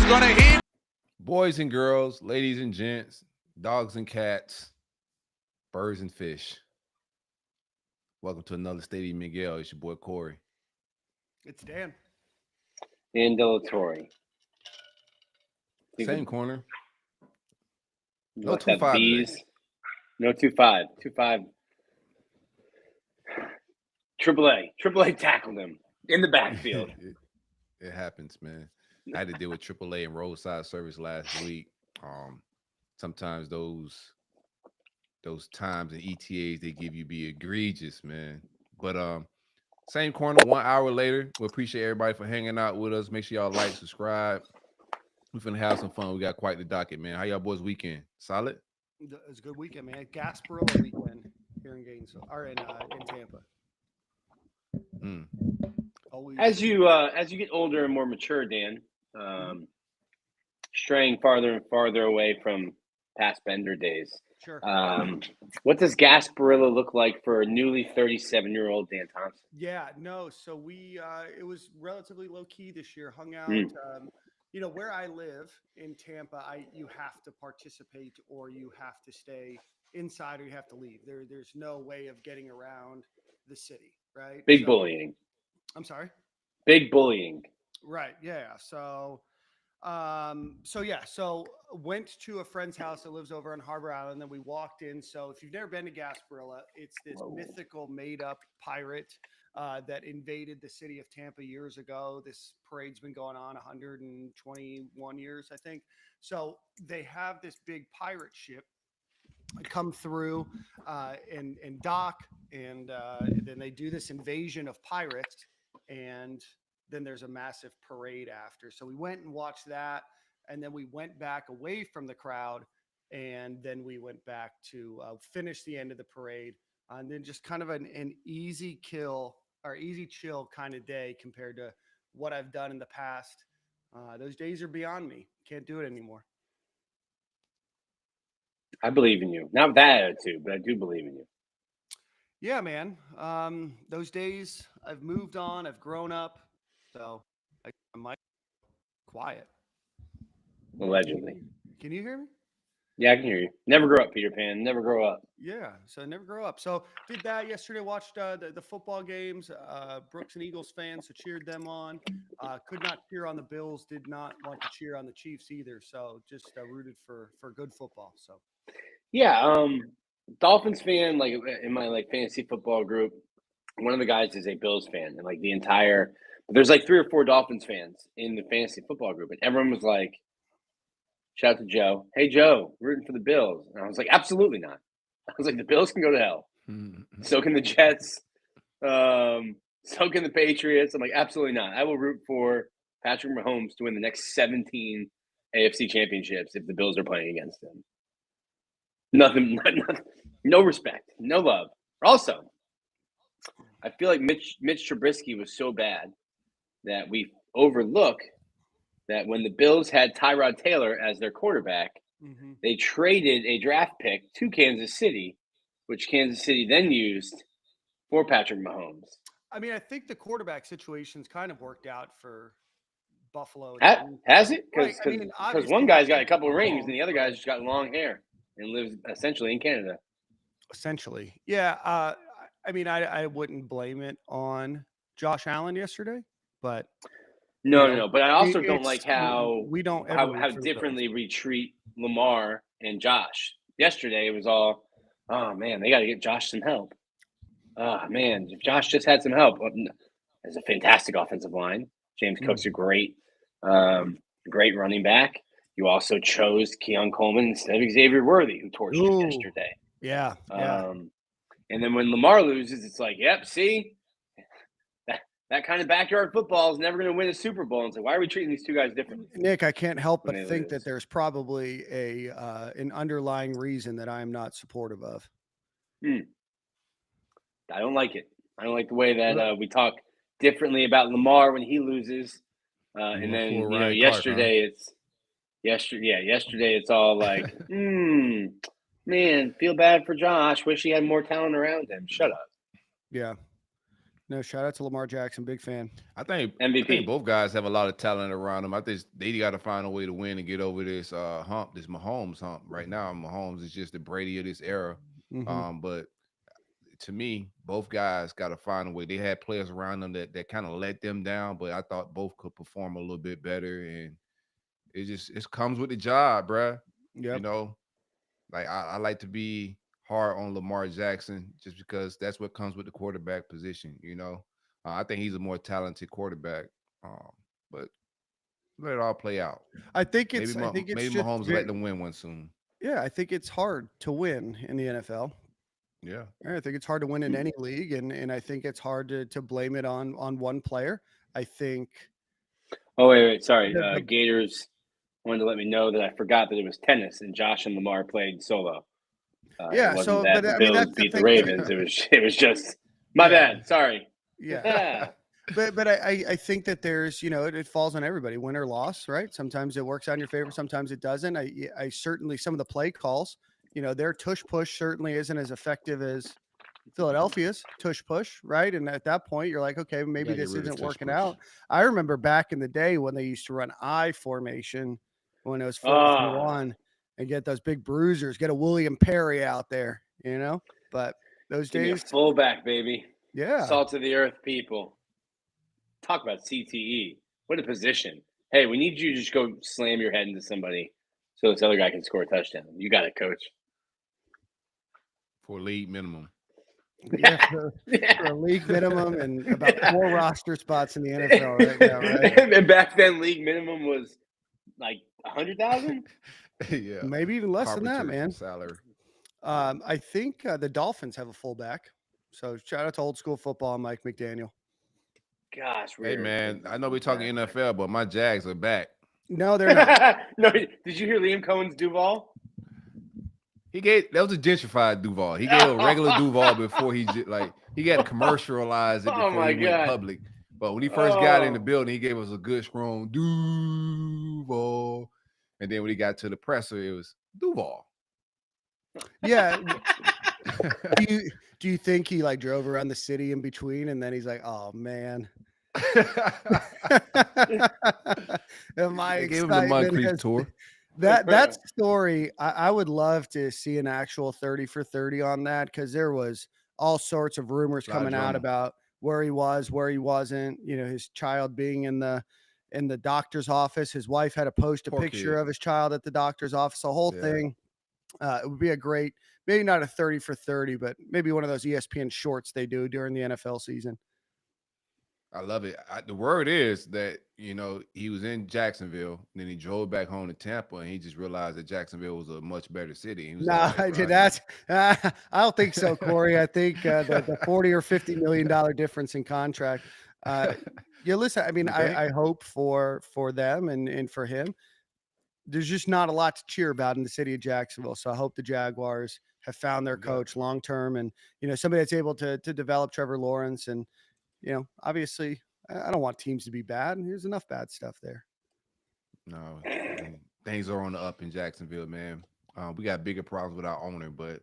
going to hit. Boys and girls, ladies and gents, dogs and cats, birds and fish. Welcome to another Stadium and Gale. It's your boy Corey. It's Dan. And Dilatory. Same corner. No 2-5 today. No 2-5. 2-5. AAA tackled him in the backfield. It happens, man. I had to deal with AAA and roadside service last week. Sometimes those times and ETAs they give you be egregious, man. But same corner, 1 hour later. We appreciate everybody for hanging out with us. Make sure y'all like, subscribe. We're finna have some fun. We got quite the docket, man. How y'all boys weekend? Solid? It was a good weekend, man. Gasparilla weekend here in Gainesville or in Tampa. Always. As you get older and more mature, Dan, straying farther and farther away from past Bender days. Sure. What does Gasparilla look like for a newly 37-year-old Dan Thompson? Yeah, no. So we it was relatively low key this year. Hung out. Where I live in Tampa, you have to participate or you have to stay inside or you have to leave. There's no way of getting around the city, right? Big bullying. I'm sorry? Big bullying. Right. Yeah. So went to a friend's house that lives over on Harbor Island. Then we walked in. So if you've never been to Gasparilla, it's this mythical made up pirate that invaded the city of Tampa years ago. This parade's been going on 121 years, I think. So they have this big pirate ship come through and dock, and then they do this invasion of pirates, and then there's a massive parade after. So we went and watched that, and then we went back away from the crowd, and then we went back to finish the end of the parade, and then just kind of an easy chill kind of day compared to what I've done in the past. Those days are beyond me. Can't do it anymore. I believe in you. Not with that attitude, but I do believe in you. Yeah, man. Those days, I've moved on. I've grown up. So I'm like quiet. Allegedly. Can you hear me? Yeah, I can hear you. Never grow up, Peter Pan. Never grow up. Yeah, so never grow up. So did that yesterday. Watched the football games. Brooks and Eagles fans, so cheered them on. Could not cheer on the Bills. Did not want to cheer on the Chiefs either. So just rooted for good football. So. Yeah, Dolphins fan, like in my fantasy football group, one of the guys is a Bills fan, and there's 3 or 4 Dolphins fans in the fantasy football group, and everyone was like, shout out to Joe, hey Joe, rooting for the Bills, and I was like, absolutely not. I was like, the Bills can go to hell, so can the Jets, so can the Patriots. I'm like, absolutely not. I will root for Patrick Mahomes to win the next 17 AFC championships if the Bills are playing against him. Nothing, no respect, no love. Also, I feel like Mitch Trubisky was so bad that we overlook that when the Bills had Tyrod Taylor as their quarterback, they traded a draft pick to Kansas City, which Kansas City then used for Patrick Mahomes. I mean, I think the quarterback situation's kind of worked out for Buffalo. Has it? Because one guy's got a couple of rings and the other guy's just got long hair and lives essentially in Canada. Essentially. Yeah. I mean, I wouldn't blame it on Josh Allen yesterday, but no. But I also don't like how differently we we treat Lamar and Josh. Yesterday it was all, oh man, they got to get Josh some help. Oh man, if Josh just had some help, there's a fantastic offensive line. James Cook's a great running back. You also chose Keon Coleman instead of Xavier Worthy, who torched you yesterday. Yeah. And then when Lamar loses, it's like, yep, see, that kind of backyard football is never going to win a Super Bowl. And so why are we treating these two guys differently? Nick, I can't help but think that there's probably an underlying reason that I'm not supportive of. I don't like it. I don't like the way that we talk differently about Lamar when he loses. And then yesterday it's all like, man, feel bad for Josh. Wish he had more talent around him. Shut up. Yeah. No, shout out to Lamar Jackson, big fan. I think MVP. both guys have a lot of talent around them. I think they got to find a way to win and get over this hump, this Mahomes hump. Right now, Mahomes is just the Brady of this era. But to me, both guys got to find a way. They had players around them that kind of let them down, but I thought both could perform a little bit better. And it comes with the job, bruh. Yep. You know, like I like to be hard on Lamar Jackson just because that's what comes with the quarterback position. You know, I think he's a more talented quarterback, but let it all play out. I think Maybe it's Mahomes let them win one soon. Yeah, I think it's hard to win in the NFL. Yeah, I think it's hard to win in any league, and I think it's hard to blame it on one player. I think. Oh wait, sorry. Gators wanted to let me know that I forgot that it was tennis and Josh and Lamar played solo. Yeah, so but the I mean Bills that's beat the Ravens. It was just my bad. Sorry. Yeah. But I think that there's, it falls on everybody, win or loss, right? Sometimes it works out in your favor, sometimes it doesn't. I certainly, some of the play calls, their tush push certainly isn't as effective as Philadelphia's tush push, right? And at that point, you're like, okay, maybe this isn't working out. I remember back in the day when they used to run I formation when it was 4-1 and get those big bruisers, get a William Perry out there, But those days, fullback, baby. Yeah, salt of the earth people. Talk about CTE. What a position. Hey, we need you to just go slam your head into somebody so this other guy can score a touchdown. You got it, coach. For league minimum. Yeah, for a league minimum and about 4 roster spots in the NFL right now, right? And back then, league minimum was like 100,000. Yeah, maybe even less than that, man. Salary. I think the Dolphins have a fullback. So shout out to old school football and Mike McDaniel. Gosh, hey man, I know we're talking NFL, but my Jags are back. No, they're not. No, did you hear Liam Cohen's Duval? That was a gentrified Duval. He gave a regular Duval before he got to commercialize it before he went public. But when he first got in the building, he gave us a good strong Duval. And then when he got to the presser, it was Duval. Yeah. Do you think he drove around the city in between and then he's like, oh man. My gave him the Mud Creek tour. That story, I would love to see an actual 30 for 30 on that, because there was all sorts of rumors coming out about where he was, where he wasn't, his child being in the doctor's office. His wife had to post a picture of his child at the doctor's office, the whole thing. It would be a great, maybe not a 30 for 30, but maybe one of those ESPN shorts they do during the NFL season. I love it. The word is that, he was in Jacksonville, and then he drove back home to Tampa, and he just realized that Jacksonville was a much better city. I don't think so, Corey. I think the $40 or $50 million difference in contract. Listen, I mean, I hope for them and for him. There's just not a lot to cheer about in the city of Jacksonville. So I hope the Jaguars have found their coach long term, and somebody that's able to develop Trevor Lawrence. And obviously, I don't want teams to be bad. There's enough bad stuff there. No, things are on the up in Jacksonville, man. We got bigger problems with our owner, but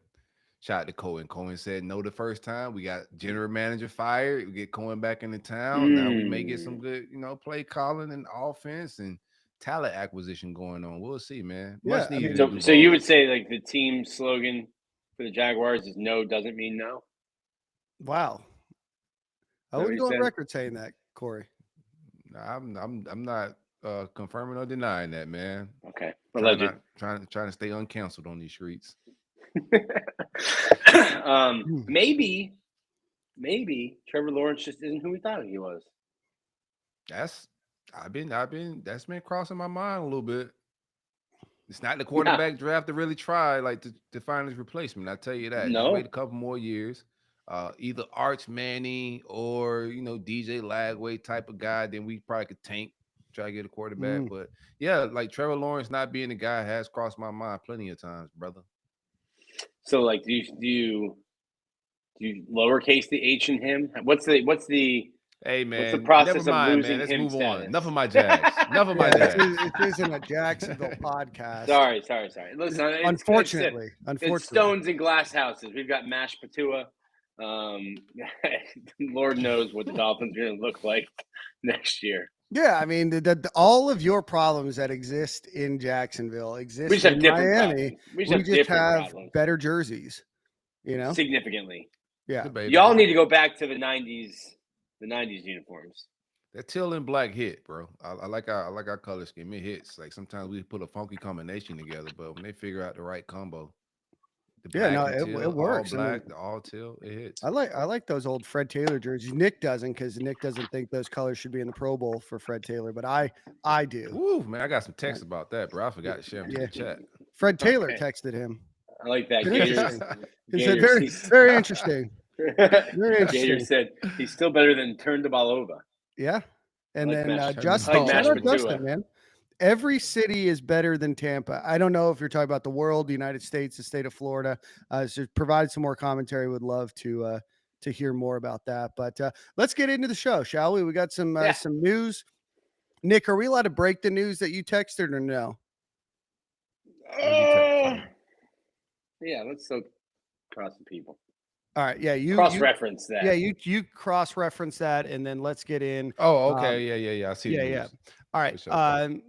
shout out to Cohen. Cohen said no the first time. We got general manager fired. We get Cohen back into town. Now we may get some good, play calling and offense and talent acquisition going on. We'll see, man. Yeah, so you would say the team slogan for the Jaguars is no doesn't mean no? Wow. I wouldn't go on record saying that, Corey. I'm not confirming or denying that, man. Okay. Trying to stay uncanceled on these streets. Maybe Trevor Lawrence just isn't who we thought he was. That's been crossing my mind a little bit. It's not the quarterback draft to really try to find his replacement. I tell you that. No. Just wait a couple more years. Either Arch Manning or DJ Lagway type of guy, then we probably could try to get a quarterback. But yeah, Trevor Lawrence not being the guy has crossed my mind plenty of times, brother. So do you lowercase the H in him? What's the Hey man, what's the process never mind, of losing man. Let's him move status? on. Enough of my Jags. Enough of my Jags. It isn't a Jacksonville podcast. Sorry. Listen, Unfortunately, it's stones and glass houses. We've got mashed patua. Lord knows what the Dolphins are going to look like next year. Yeah, I mean, all of your problems that exist in Jacksonville exist We just have in different Miami. problems. We We just just have different have problems. better jerseys, Significantly. Yeah. Debatable. Y'all need to go back to the 90s uniforms. That teal and black hit, bro. I like our color scheme. It hits. Like sometimes we put a funky combination together, but when they figure out the right combo, the black and teal, it works. all black, the all teal, it hits. I like those old Fred Taylor jerseys. Nick doesn't, because Nick doesn't think those colors should be in the Pro Bowl for Fred Taylor, but I do. Woo, man, I got some texts about that, bro. I forgot to share them to the chat. Fred Taylor Okay. texted him. I like that. Interesting. He said Gators, very interesting. Very interesting. Gator said he's still better than Turndabalova. Yeah. And like then Mash- Justin, I like shout Mash out Patua. Justin, man. Every city is better than Tampa. I don't know if you're talking about the world, the United States, the state of Florida. So provide some more commentary. Would love to hear more about that. But let's get into the show, shall we? We got some news. Nick, are we allowed to break the news that you texted or no? Yeah, let's still cross the people. All right, yeah, you cross-reference that. Yeah, you cross-reference that, and then let's get in. Oh, okay, yeah. I see. Yeah. All right,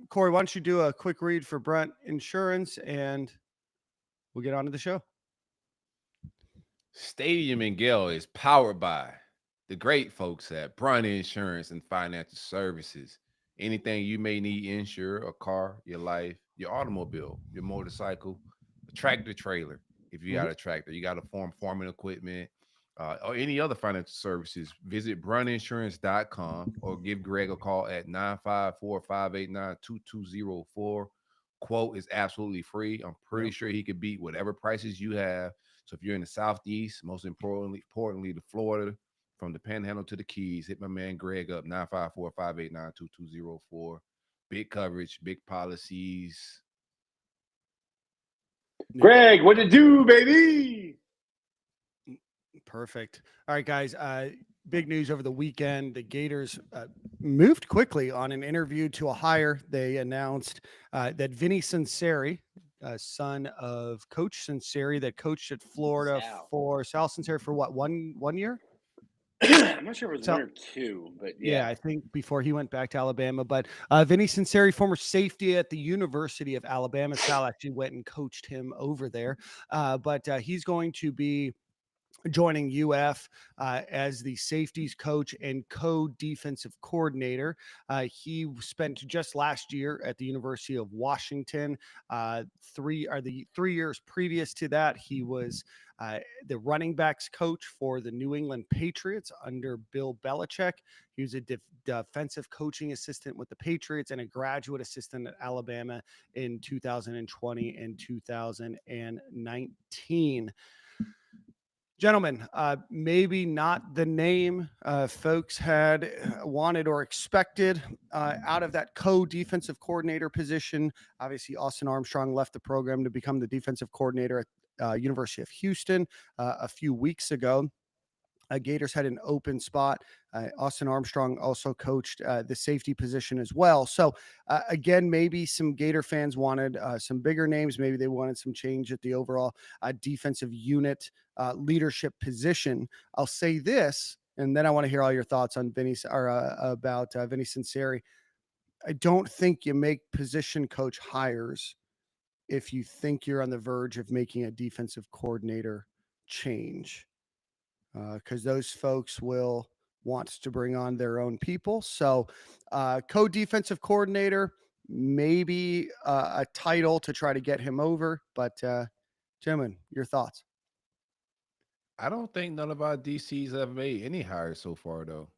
Corey, why don't you do a quick read for Brunt Insurance, and we'll get on to the show. Stadium and Gale is powered by the great folks at Brunt Insurance and Financial Services. Anything you may need insure: a car, your life, your automobile, your motorcycle, a tractor trailer. If you got a tractor, you got a farming equipment, or any other financial services, visit bruntinsurance.com or give Greg a call at 954-589-2204. Quote is absolutely free. I'm pretty sure he could beat whatever prices you have. So if you're in the Southeast, most importantly to Florida, from the Panhandle to the Keys, hit my man Greg up, 954-589-2204. Big coverage, big policies. Greg, what to do, baby? Perfect. All right, guys. Big news over the weekend. The Gators moved quickly on an interview to a hire. They announced that Vinnie Sunseri, son of Coach Sunseri, that coached at Florida for Sal Sunseri for what, one year? I'm not sure if it was 1 or 2, but yeah, I think before he went back to Alabama. But Vinnie Sunseri, former safety at the University of Alabama. Sal actually went and coached him over there. But he's going to be joining UF as the safeties coach and co-defensive coordinator. He spent just last year at the University of Washington. The 3 years previous to that, he was the running backs coach for the New England Patriots under Bill Belichick. He was a defensive coaching assistant with the Patriots and a graduate assistant at Alabama in 2020 and 2019. Gentlemen, maybe not the name folks had wanted or expected out of that co-defensive coordinator position. Obviously, Austin Armstrong left the program to become the defensive coordinator at University of Houston a few weeks ago. Gators had an open spot. Austin Armstrong also coached the safety position as well. So again, maybe some Gator fans wanted some bigger names. Maybe they wanted some change at the overall defensive unit leadership position. I'll say this, and then I want to hear all your thoughts on Vinnie Sunseri. I don't think you make position coach hires if you think you're on the verge of making a defensive coordinator change. Because those folks will want to bring on their own people. So co-defensive coordinator, maybe a title to try to get him over. But gentlemen, your thoughts? I don't think none of our DCs have made any hires so far, though.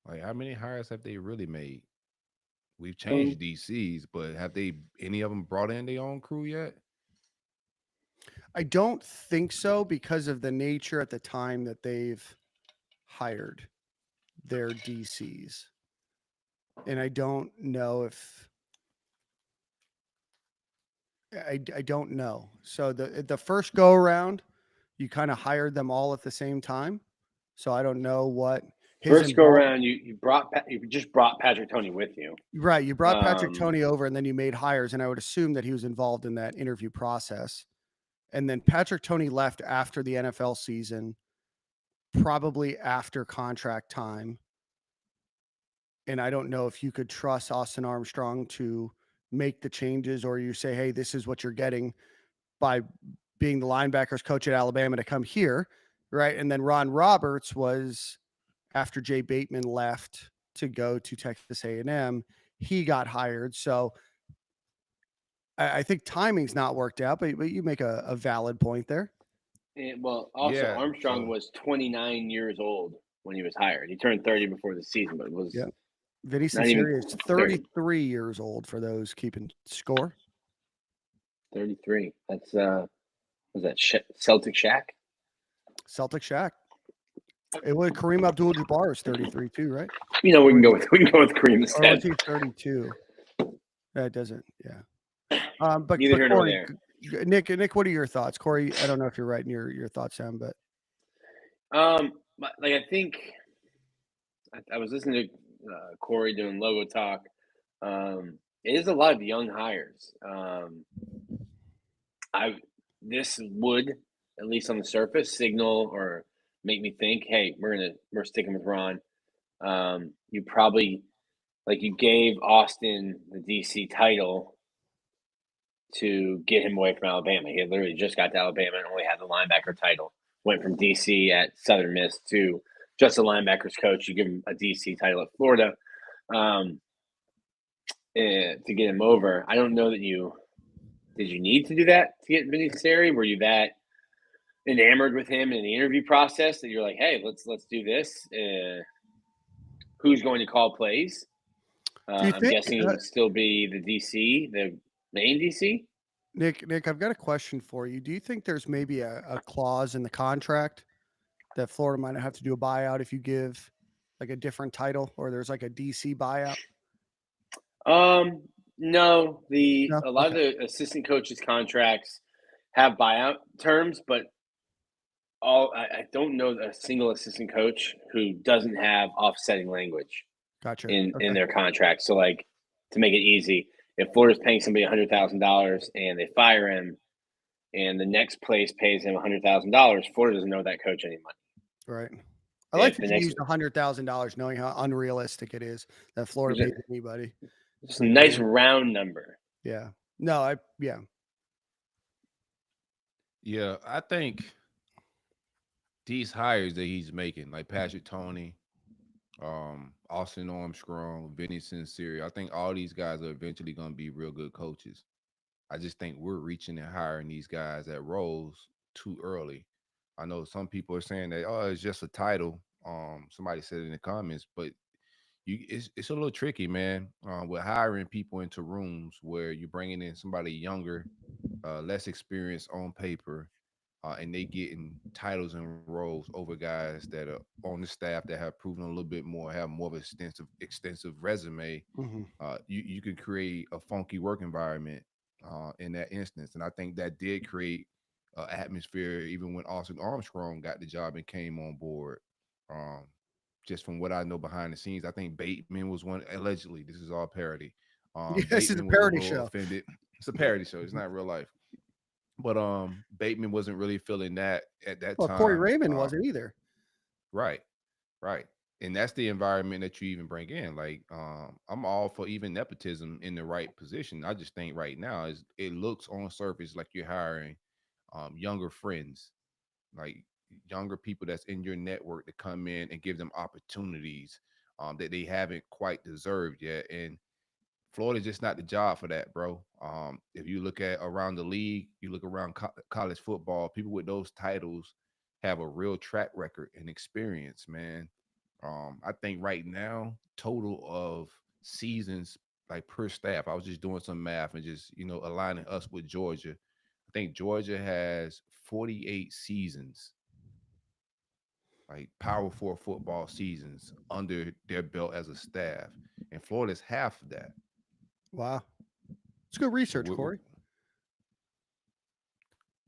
Like, how many hires have they really made? We've changed DCs, but have any of them brought in their own crew yet? I don't think so, because of the nature at the time that they've hired their DCs. And I don't know if I don't know. So the first go around, you kind of hired them all at the same time. So I don't know what first go around you just brought Patrick Toney with you. Right. You brought Patrick Toney over, and then you made hires, and I would assume that he was involved in that interview process. And then Patrick Toney left after the NFL season, probably after contract time. And I don't know if you could trust Austin Armstrong to make the changes, or you say, hey, this is what you're getting by being the linebackers coach at Alabama to come here, right? And then Ron Roberts was, after Jay Bateman left to go to Texas A&M, he got hired. So I think timing's not worked out, but you make a valid point there. And, well, also Armstrong was 29 years old when he was hired. He turned 30 before the season, but it was Vinnie Sunseri is 33 years old for those keeping score. 33. That's was that Celtic Shack? Celtic Shack. It was Kareem Abdul-Jabbar is 33 too, right? We can go with Kareem instead. Or was he 32? That doesn't, yeah. But neither here nor there. Nick, what are your thoughts? Corey, I don't know if you're writing your thoughts down, but I think I was listening to Corey doing logo talk. It is a lot of young hires. This would, at least on the surface, signal or make me think, hey, we're sticking with Ron. You probably, you gave Austin the DC title to get him away from Alabama. He had literally just got to Alabama and only had the linebacker title. Went from DC at Southern Miss to just a linebackers coach. You give him a DC title at Florida to get him over. I don't know that did you need to do that to get Vinnie Sunseri? Were you that enamored with him in the interview process that you're like, hey, let's do this? Who's going to call plays? I'm guessing it would still be the DC, the main DC. Nick, I've got a question for you. Do you think there's maybe a clause in the contract that Florida might have to do a buyout if you give like a different title, or there's like a DC buyout? No. A lot of the assistant coaches' contracts have buyout terms, but I don't know a single assistant coach who doesn't have offsetting language. Gotcha. in their contract. So, to make it easy, if Florida's paying somebody $100,000 and they fire him, and the next place pays him $100,000, Florida doesn't owe that coach any money. Right. I like that you used $100,000, knowing how unrealistic it is that Florida pays anybody. It's a nice round number. Yeah. No, Yeah, I think these hires that he's making, like Patrick Toney, Austin Armstrong, Vinnie Sunseri, I think all these guys are eventually going to be real good coaches. I just think we're reaching and hiring these guys at roles too early. I know some people are saying that, oh, it's just a title. Somebody said it in the comments, but it's a little tricky, man. With hiring people into rooms where you're bringing in somebody younger, less experienced on paper, and they getting titles and roles over guys that are on the staff that have proven a little bit more, have more of an extensive resume. Mm-hmm. You can create a funky work environment in that instance, and I think that did create an atmosphere even when Austin Armstrong got the job and came on board. Just from what I know behind the scenes, I think Bateman was one. Allegedly, this is all parody. This is a parody show. Offended. It's a parody show. It's not real life. But Bateman wasn't really feeling that at that time. Corey Raymond wasn't either. Right. And that's the environment that you even bring in. I'm all for even nepotism in the right position. I just think right now it looks on surface like you're hiring younger friends, like younger people that's in your network to come in and give them opportunities that they haven't quite deserved yet. And Florida's just not the job for that, bro. If you look at around the league, you look around college football, people with those titles have a real track record and experience, man. I think right now, total of seasons per staff, I was just doing some math and just, aligning us with Georgia. I think Georgia has 48 seasons, Power 4 football seasons under their belt as a staff. And Florida's half of that. Wow. It's good research, Corey.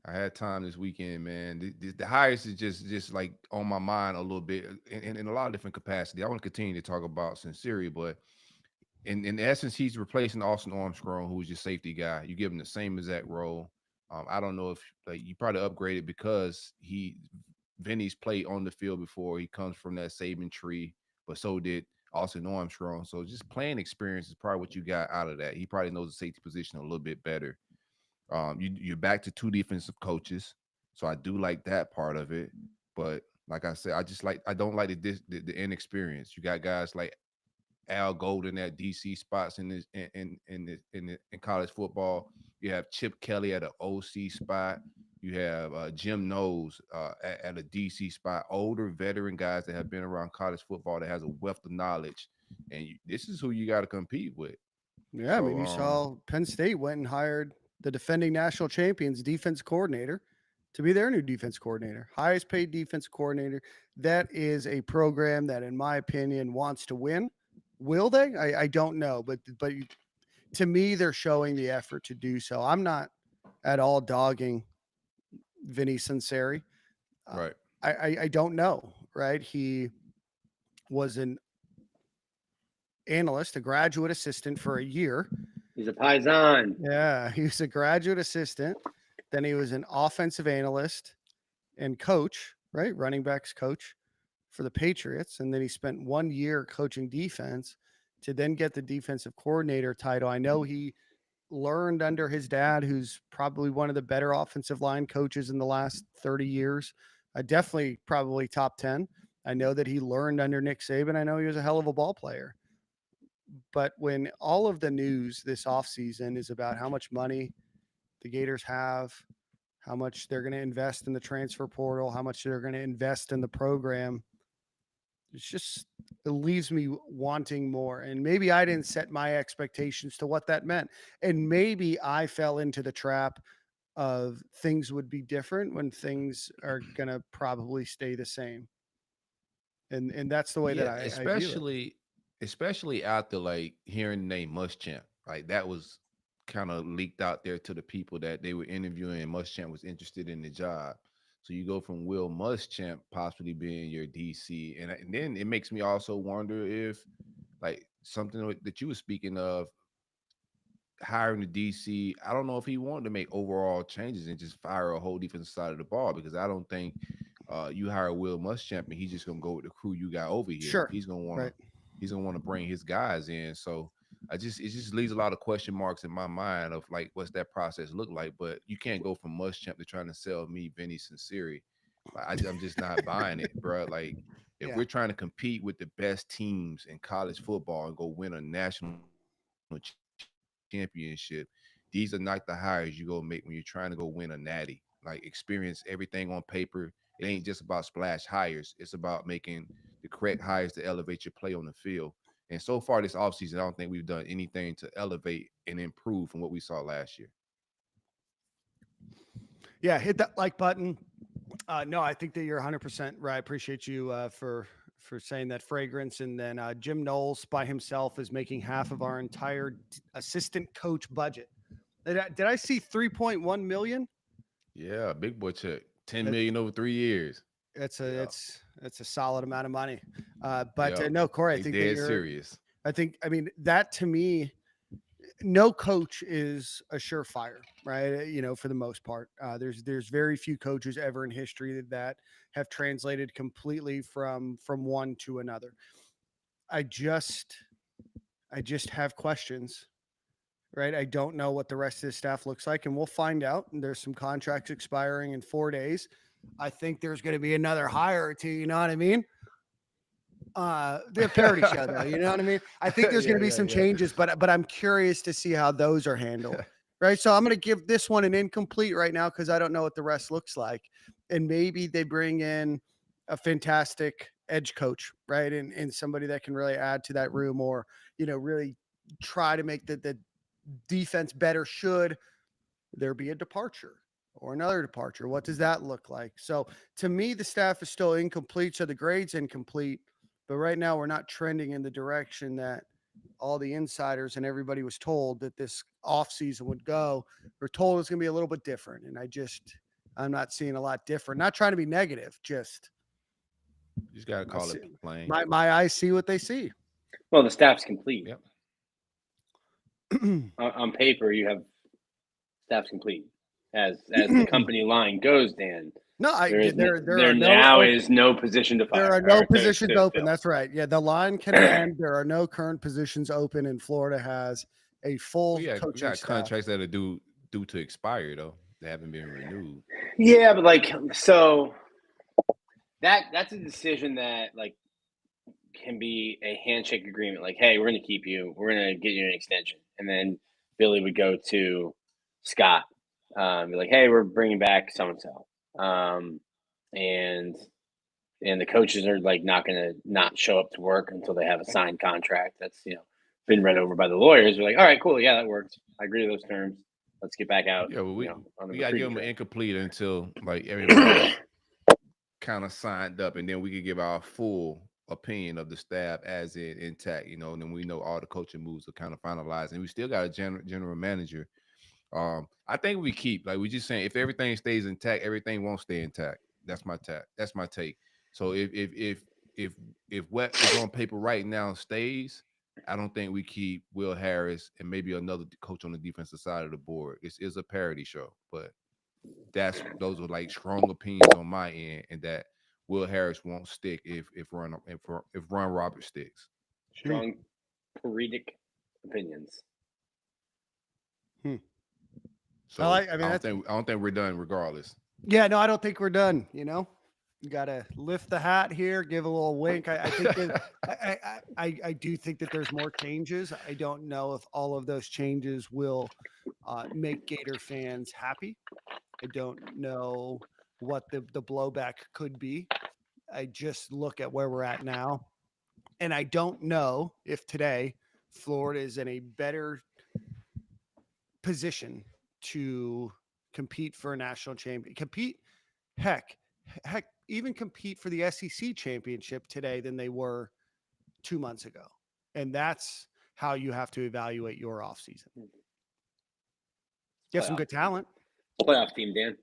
I had time this weekend, man. The highest is just on my mind a little bit in a lot of different capacity. I want to continue to talk about Sunseri, but in essence, he's replacing Austin Armstrong, who's your safety guy. You give him the same exact role. I don't know if you probably upgraded because Vinny's played on the field before. He comes from that Saban tree, but so did Austin Armstrong. So just playing experience is probably what you got out of that. He probably knows the safety position a little bit better. You're back to 2 defensive coaches, so I do like that part of it. But like I said, I don't like the inexperience. You got guys like Al Golden at DC spots in college football. You have Chip Kelly at an OC spot. You have Jim Knowles at a DC spot. Older veteran guys that have been around college football that has a wealth of knowledge, and this is who you got to compete with. Yeah, I mean, you saw Penn State went and hired the defending national champions defense coordinator to be their new defense coordinator, highest paid defense coordinator. That is a program that, in my opinion, wants to win. Will they? I don't know, but to me, they're showing the effort to do so. I'm not at all dogging Vinnie Sunseri. Right. I don't know. Right. He was an analyst, a graduate assistant for a year. He's a paisan. Yeah, he was a graduate assistant. Then he was an offensive analyst and coach, right? Running backs coach for the Patriots. And then he spent 1 year coaching defense to then get the defensive coordinator title. I know he learned under his dad, who's probably one of the better offensive line coaches in the last 30 years. Definitely probably top 10. I know that he learned under Nick Saban. I know he was a hell of a ball player. But when all of the news this offseason is about how much money the Gators have, how much they're going to invest in the transfer portal, how much they're going to invest in the program, it leaves me wanting more. And maybe I didn't set my expectations to what that meant. And maybe I fell into the trap of things would be different when things are going to probably stay the same. And that's the way that I view it. Especially after like hearing the name Muschamp, like that was kind of leaked out there to the people that they were interviewing, and Muschamp was interested in the job. So you go from Will Muschamp possibly being your DC, and then it makes me also wonder if like something that you were speaking of, hiring the DC. I don't know if he wanted to make overall changes and just fire a whole defensive side of the ball, because I don't think you hire Will Muschamp and he's just gonna go with the crew you got over here. Sure, he's gonna want right. He's gonna want to bring his guys in. So it just leaves a lot of question marks in my mind of like, what's that process look like? But you can't go from Muschamp to trying to sell me Vinnie Sunseri. Like, I'm just not buying it, bro. Like, if we're trying to compete with the best teams in college football and go win a national championship, these are not the hires you go make when you're trying to go win a natty. Like, experience everything on paper. It ain't just about splash hires. It's about making the correct hires to elevate your play on the field. And so far this offseason, I don't think we've done anything to elevate and improve from what we saw last year. Yeah, hit that like button. No, I think that you're 100% right. I appreciate you for saying that. Fragrance. And then Jim Knowles by himself is making half of our entire assistant coach budget. Did I see 3.1 million? Yeah, big boy check. 10 million over 3 years. It's a solid amount of money. But no, Corey, I think they're serious. I mean, that to me, no coach is a surefire, right? You know, for the most part, there's very few coaches ever in history that have translated completely from one to another. I just have questions, right? I don't know what the rest of the staff looks like, and we'll find out. And there's some contracts expiring in 4 days. I think there's going to be another hire or two. You know what I mean? The parody show, though. You know what I mean? I think there's going to be some changes, but I'm curious to see how those are handled. Right. So I'm going to give this one an incomplete right now because I don't know what the rest looks like. And maybe they bring in a fantastic edge coach, right? And somebody that can really add to that room, or, you know, really try to make the defense better. Should there be a departure or another departure? What does that look like? So to me, the staff is still incomplete. So the grade's incomplete. But right now we're not trending in the direction that all the insiders and everybody was told that this offseason would go. We're told it's going to be a little bit different. And I'm not seeing a lot different. Not trying to be negative, you just got to call it plain. My eyes see what they see. Well, the staff's complete. Yep. On paper, you have staff's complete. as the company line goes, Dan. No, There now is no position to fire. There are no positions open. That's right. Yeah, the line can end. There are no current positions open, and Florida has a full coaching we got staff. contracts that are due to expire though. They haven't been renewed. Yeah, but like so that's a decision that like can be a handshake agreement. Like, hey, we're going to keep you. We're going to get you an extension, and then Billy would go to Scott, be like, hey, we're bringing back so and so, and the coaches are like not going to not show up to work until they have a signed contract that's been read over by the lawyers. We're like, all right, cool, yeah, that works. I agree to those terms. Let's get back out. Yeah, well, we got to give them an incomplete until like everybody kind of signed up, and then we could give our full opinion of the staff as it intact, and then we know all the coaching moves are kind of finalized, and we still got a general manager. I think we keep, like we just saying, if everything stays intact, everything won't stay intact. That's my take. So if what is on paper right now stays, I don't think we keep Will Harris and maybe another coach on the defensive side of the board. It's a parody show, but those are like strong opinions on my end, and that Will Harris won't stick if Ron Roberts sticks. Strong parodic opinions. So I don't think we're done regardless. Yeah, no, I don't think we're done. You got to lift the hat here, give a little wink. I think I do think that there's more changes. I don't know if all of those changes will make Gator fans happy. I don't know what the blowback could be. I just look at where we're at now, and I don't know if today Florida is in a better position to compete for a national champion. Heck, even compete for the SEC championship today than they were 2 months ago. And that's how you have to evaluate your offseason. You have some good talent. Playoff team, Dan.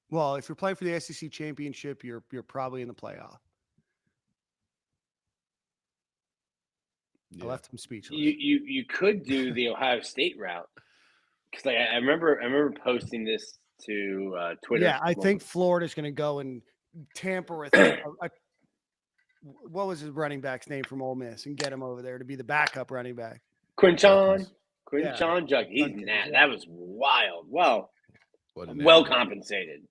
Well, if you're playing for the SEC championship, you're probably in the playoff. Yeah. I left him speechless. You could do the Ohio State route, because I remember posting this to Twitter. Yeah, I think Florida's going to go and tamper with what was his running back's name from Ole Miss and get him over there to be the backup running back. Quinchon Judkins. That was wild. Well compensated.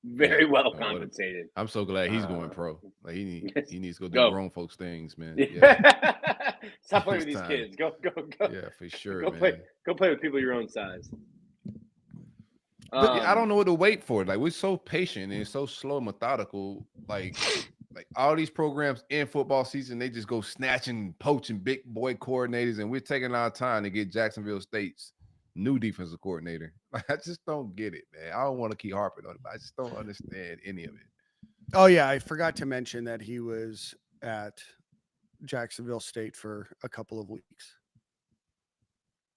Very well compensated. I'm so glad he's going pro. Like he needs to go do grown folks things, man. Yeah. Stop playing with these kids. Go. Yeah, for sure. Go play with people your own size. But I don't know what to wait for. Like, we're so patient and so slow, methodical. Like all these programs in football season, they just go snatching, poaching big boy coordinators, and we're taking our time to get Jacksonville State's new defensive coordinator. I just don't get it, man. I don't want to keep harping on it, but I just don't understand any of it. Oh yeah, I forgot to mention that he was at Jacksonville State for a couple of weeks.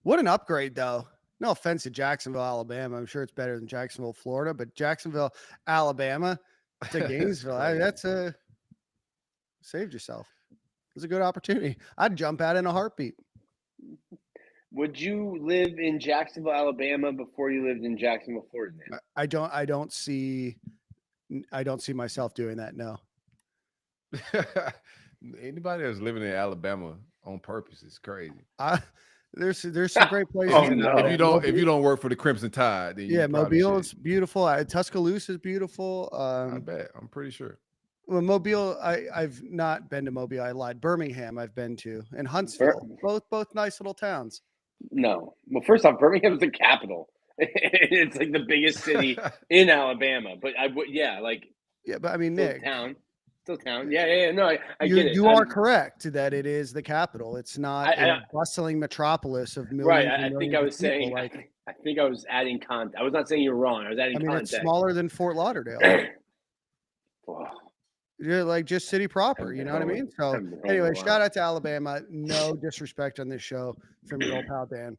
What an upgrade, though. No offense to Jacksonville, Alabama. I'm sure it's better than Jacksonville, Florida, but Jacksonville, Alabama to Gainesville, saved yourself. It was a good opportunity. I'd jump out in a heartbeat. Would you live in Jacksonville, Alabama before you lived in Jacksonville, Florida? Man? I don't see myself doing that. No. Anybody that's living in Alabama on purpose is crazy. There's some great places. If you don't work for the Crimson Tide, then Mobile is beautiful. Tuscaloosa is beautiful. I bet. I'm pretty sure. Well, Mobile, I've not been to Mobile. I lied. Birmingham, I've been to, and Huntsville, both nice little towns. No, well, first off, Birmingham is the capital. It's like the biggest city in Alabama. But but I mean, Nick, still town. Yeah. No, I get it. You are correct that it is the capital. It's not a bustling metropolis of millions. Right. I think I was saying. I think I was adding content. I was not saying you were wrong. I was adding context. It's smaller than Fort Lauderdale. You're like just city proper. You know what I mean? So anyway, shout out to Alabama. No disrespect on this show from your old pal Dan.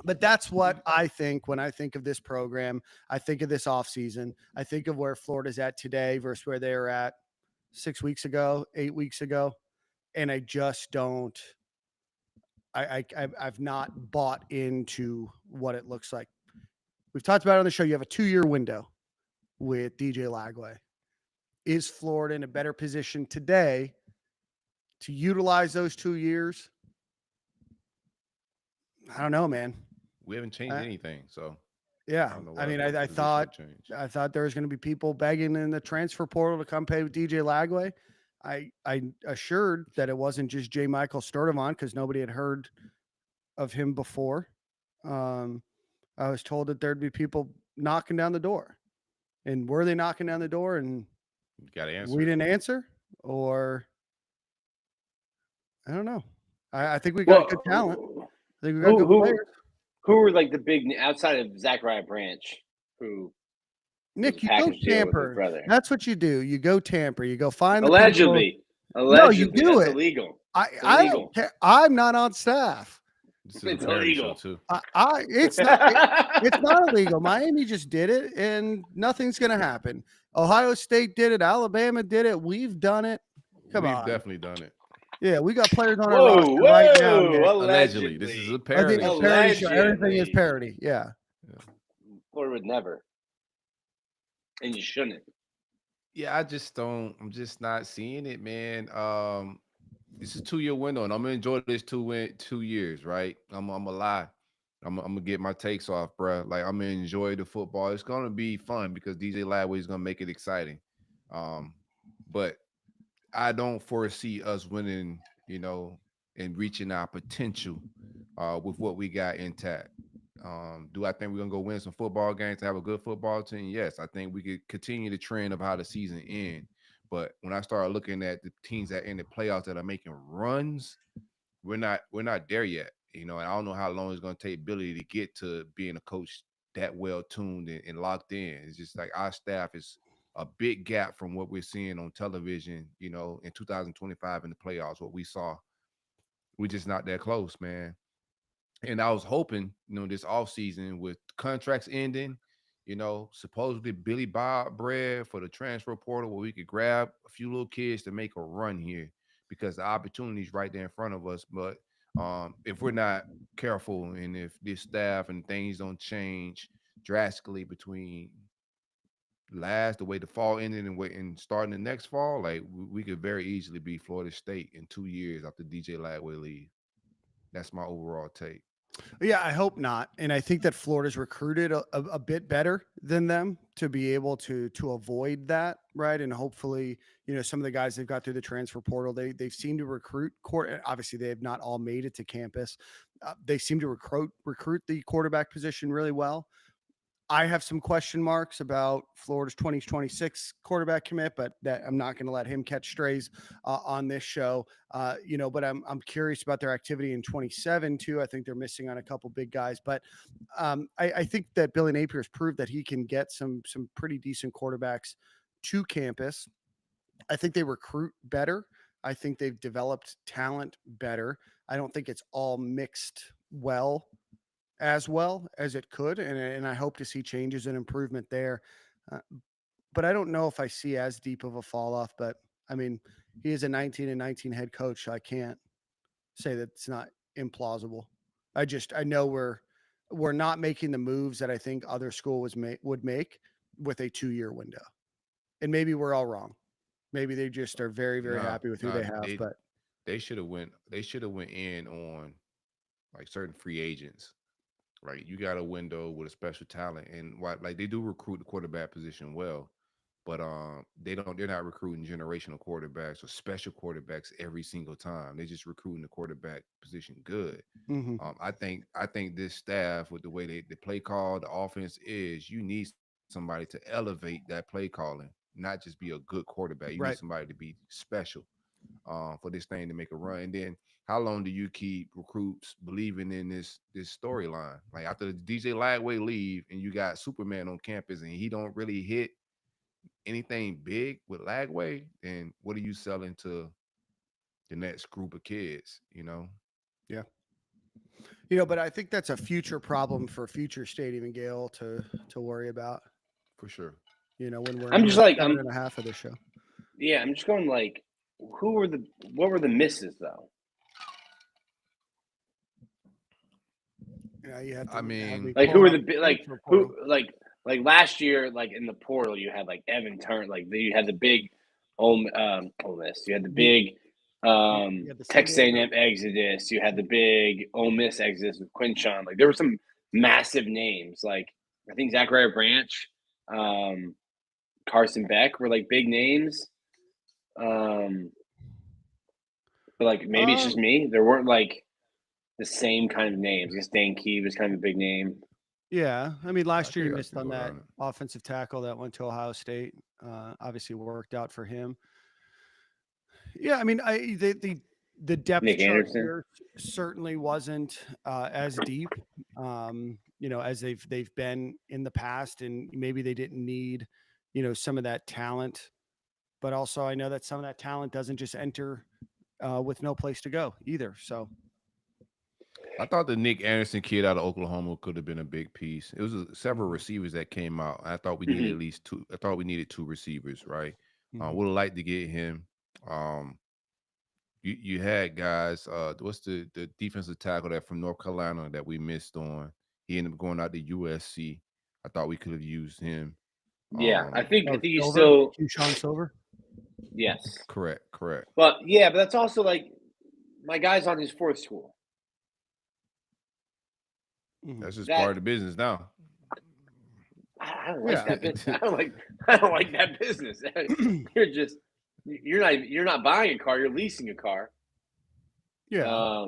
But that's what I think when I think of this program. I think of this offseason. I think of where Florida's at today versus where they were at 6 weeks ago, 8 weeks ago. And I just don't, I've not bought into what it looks like. we've talked about it on the show. You have a 2-year window with DJ Lagway. Is Florida in a better position today to utilize those 2 years? I don't know, man. We haven't changed anything, so yeah. I mean, I thought there was going to be people begging in the transfer portal to come pay with DJ Lagway. I assured that it wasn't just J. Michael Sturdivant because nobody had heard of him before. I was told that there'd be people knocking down the door, and were they knocking down the door and you got to answer? We didn't answer, or I don't know. I think we got good talent. I think we got good players. Who were like the big outside of Zachariah Branch? Who? Nick, you go tamper. That's what you do. You go tamper. You go find allegedly. No, you do That's it. Illegal. I don't care. I'm not on staff. It's illegal too. It's not illegal. Miami just did it, and nothing's going to happen. Ohio State did it. Alabama did it. We've done it. Come on. We've definitely done it. Yeah, we got players on our roster right now. Allegedly. This is a parody. Everything is parody. Yeah. Florida would never. And you shouldn't. Yeah, I'm just not seeing it, man. This is a 2-year window, and I'm gonna enjoy this 2 years, right? I'm gonna lie. I'm gonna get my takes off, bro. Like, I'm gonna enjoy the football. It's gonna be fun because DJ Lagway is gonna make it exciting. But I don't foresee us winning, and reaching our potential with what we got intact. Do I think we're gonna go win some football games to have a good football team? Yes, I think we could continue the trend of how the season ends. But when I start looking at the teams that in the playoffs that are making runs, we're not there yet. And I don't know how long it's gonna take Billy to get to being a coach that well tuned and locked in. It's just like our staff is a big gap from what we're seeing on television, in 2025 in the playoffs, what we saw. We're just not that close, man. And I was hoping, this offseason with contracts ending, supposedly Billy Bob bread for the transfer portal where we could grab a few little kids to make a run here because the opportunity's right there in front of us. But if we're not careful and if this staff and things don't change drastically between the way the fall ended and starting the next fall, like we could very easily be Florida State in 2 years after DJ Lagway leave. That's my overall take. Yeah, I hope not. And I think that Florida's recruited a bit better than them to be able to avoid that, right? And hopefully, some of the guys they've got through the transfer portal, they've seemed to recruit. Obviously, they have not all made it to campus. They seem to recruit the quarterback position really well. I have some question marks about Florida's 2026 quarterback commit, but that I'm not going to let him catch strays on this show. But I'm curious about their activity in 27 too. I think they're missing on a couple big guys, but I think that Billy Napier has proved that he can get some pretty decent quarterbacks to campus. I think they recruit better. I think they've developed talent better. I don't think it's all mixed as well as it could. And I hope to see changes and improvement there. But I don't know if I see as deep of a fall off, but I mean, he is a 19-19 head coach. So I can't say that it's not implausible. I know we're not making the moves that I think other school would make with a 2-year window. And maybe we're all wrong. Maybe they just are very, very happy with who they have, but they should have went in on like certain free agents. Right, you got a window with a special talent, and like they do recruit the quarterback position well, but they're not recruiting generational quarterbacks or special quarterbacks every single time. They're just recruiting the quarterback position good. Mm-hmm. I think this staff with the way they play call, the offense is, you need somebody to elevate that play calling, not just be a good quarterback. You need somebody to be special for this thing to make a run. And then how long do you keep recruits believing in this storyline? Like after the DJ Lagway leave and you got Superman on campus and he don't really hit anything big with Lagway, then what are you selling to the next group of kids, Yeah. But I think that's a future problem for future Stadium and Gale to worry about. For sure. When we're I'm just like, I'm in a half of the show. Yeah, I'm just going like, what were the misses though? Yeah, you have to I mean, Like who pull are up the big like transfer who portal. like last year like in the portal you had like Evan Turner, like you had the big Ole Miss, you had the big You had the San Texas Diego. A&M exodus, you had the big Ole Miss exodus with Quinshon. Like there were some massive names. Like I think Zachariah Branch, Carson Beck were like big names. But like maybe it's just me. There weren't like the same kind of names. I guess Dan Key was kind of a big name. Yeah, I mean, last year you I missed could on go that around it. offensive tackle that went to Ohio State. Obviously worked out for him. Yeah, I mean, the depth Nick chart Anderson. here certainly wasn't as deep, as they've been in the past, and maybe they didn't need, some of that talent. But also, I know that some of that talent doesn't just enter with no place to go either. So I thought the Nick Anderson kid out of Oklahoma could have been a big piece. It was several Mhm. receivers that came out. I thought we needed at least two. I thought we needed two receivers, right? Mhm. Would have liked to get him. Um, you had guys. What's the defensive tackle that from North Carolina that we missed on? He ended up going out to USC. I thought we could have used him. Yeah, I think you Silver, still Keyshawn Silver. yes. Correct. But yeah, but that's also like my guy's on his fourth school. That's just That part of the business now. I don't like that business. I don't like that business. You're not buying a car, you're leasing a car. Yeah.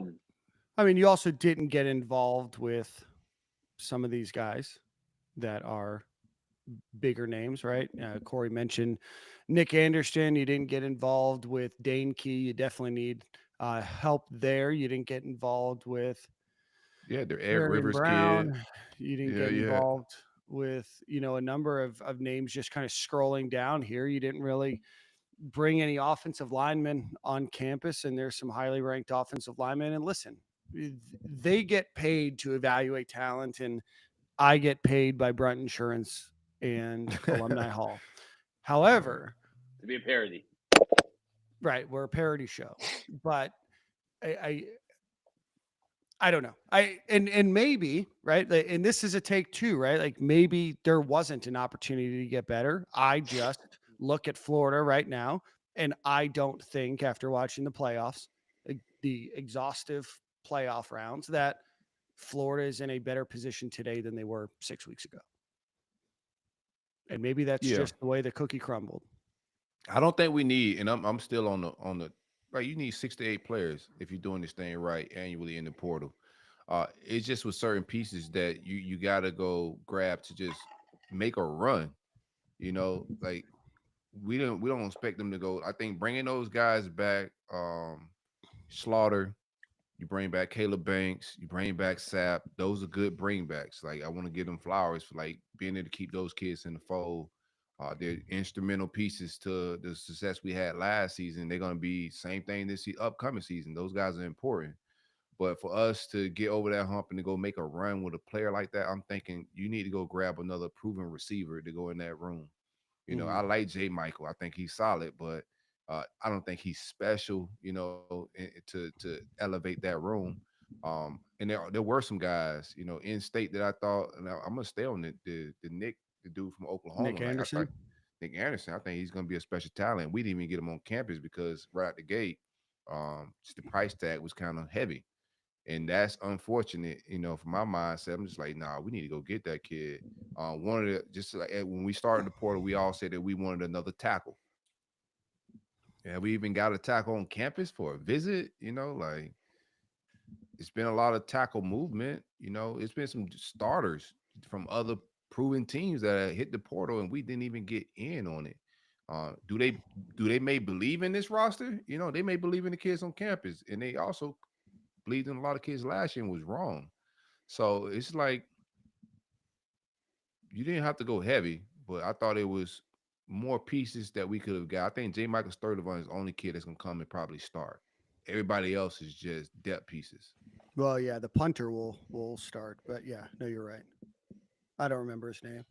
I mean, you also didn't get involved with some of these guys that are bigger names, right? Corey mentioned Nick Anderson. You didn't get involved with Dane Key. You definitely need help there. You didn't get involved with Yeah, the Eric Arian Rivers kid. Brown. You didn't get Yeah. involved with, a number of names just kind of scrolling down here. You didn't really bring any offensive linemen on campus, and there's some highly ranked offensive linemen. And listen, they get paid to evaluate talent, and I get paid by Brunt Insurance and Alumni Hall. However, to be a parody. right, we're a parody show, but I don't know. And maybe, right, and this is a take two, right? Like maybe there wasn't an opportunity to get better. I just look at Florida right now, and I don't think after watching the playoffs, the exhaustive playoff rounds, that Florida is in a better position today than they were 6 weeks ago. And maybe that's Yeah. just the way the cookie crumbled. I don't think we need, and I'm still on the right. You need 6 to 8 players if you're doing this thing right annually in the portal. It's just with certain pieces that you got to go grab to just make a run. Like we don't expect them to go. I think bringing those guys back, Slaughter, you bring back Caleb Banks, you bring back Sapp. Those are good bringbacks. Like I want to give them flowers for like being able to keep those kids in the fold. They're instrumental pieces to the success we had last season. They're going to be same thing this upcoming season. Those guys are important. But for us to get over that hump and to go make a run with a player like that, I'm thinking you need to go grab another proven receiver to go in that room. I like Jay Michael. I think he's solid, but I don't think he's special. To elevate that room. And there were some guys, in state that I thought, and I'm gonna stay on the Nick, the dude from Oklahoma. Nick Like I Anderson. thought Nick Anderson, I think he's gonna be a special talent. We didn't even get him on campus because right out the gate, just the price tag was kind of heavy. And that's unfortunate, for my mindset. I'm just like, nah, we need to go get that kid. One of the just like when we started the portal, we all said that we wanted another tackle. Yeah, we even got a tackle on campus for a visit. Like it's been a lot of tackle movement. It's been some starters from other proven teams that hit the portal, and we didn't even get in on it. Do they may believe in this roster? They may believe in the kids on campus, and they also believed in a lot of kids last year and was wrong. So it's like you didn't have to go heavy, but I thought it was more pieces that we could have got. I think J. Michael Sturdivant is the only kid that's gonna come and probably start. Everybody else is just depth pieces. Well, yeah, the punter will start, but yeah, no, you're right. I don't remember his name.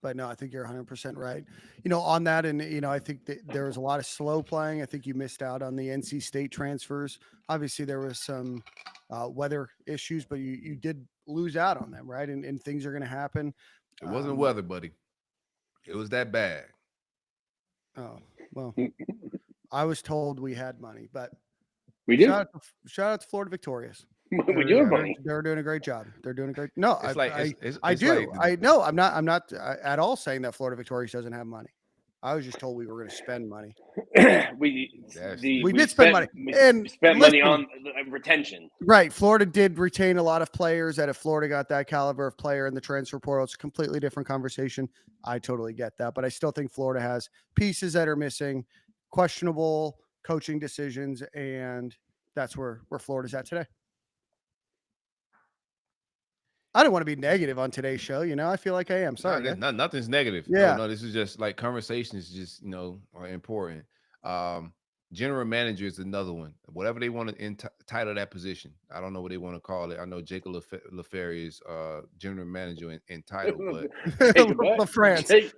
But no, I think you're 100% right. On that, and I think that there was a lot of slow playing. I think you missed out on the NC State transfers. Obviously, there was some weather issues, but you did lose out on them, right? And things are going to happen. It wasn't weather, buddy. It was that bad. Oh, well, I was told we had money, but We do. shout out to Florida Victorious. We do have money. They're doing a great job. They're doing a great. No, It's I do. like I'm not at all saying that Florida Victorious doesn't have money. I was just told we were going to spend money. we did spend money. We spent money on retention. Right. Florida did retain a lot of players. That if Florida got that caliber of player in the transfer portal, it's a completely different conversation. I totally get that. But I still think Florida has pieces that are missing, questionable coaching decisions, and that's where Florida's at today. I don't want to be negative on today's show. I feel like I am. Sorry. Nothing's negative. Yeah. No, this is just like conversations just, are important. General manager is another one. Whatever they want to entitle that position. I don't know what they want to call it. I know Jacob LaFerrier is general manager in title, but LaFrance.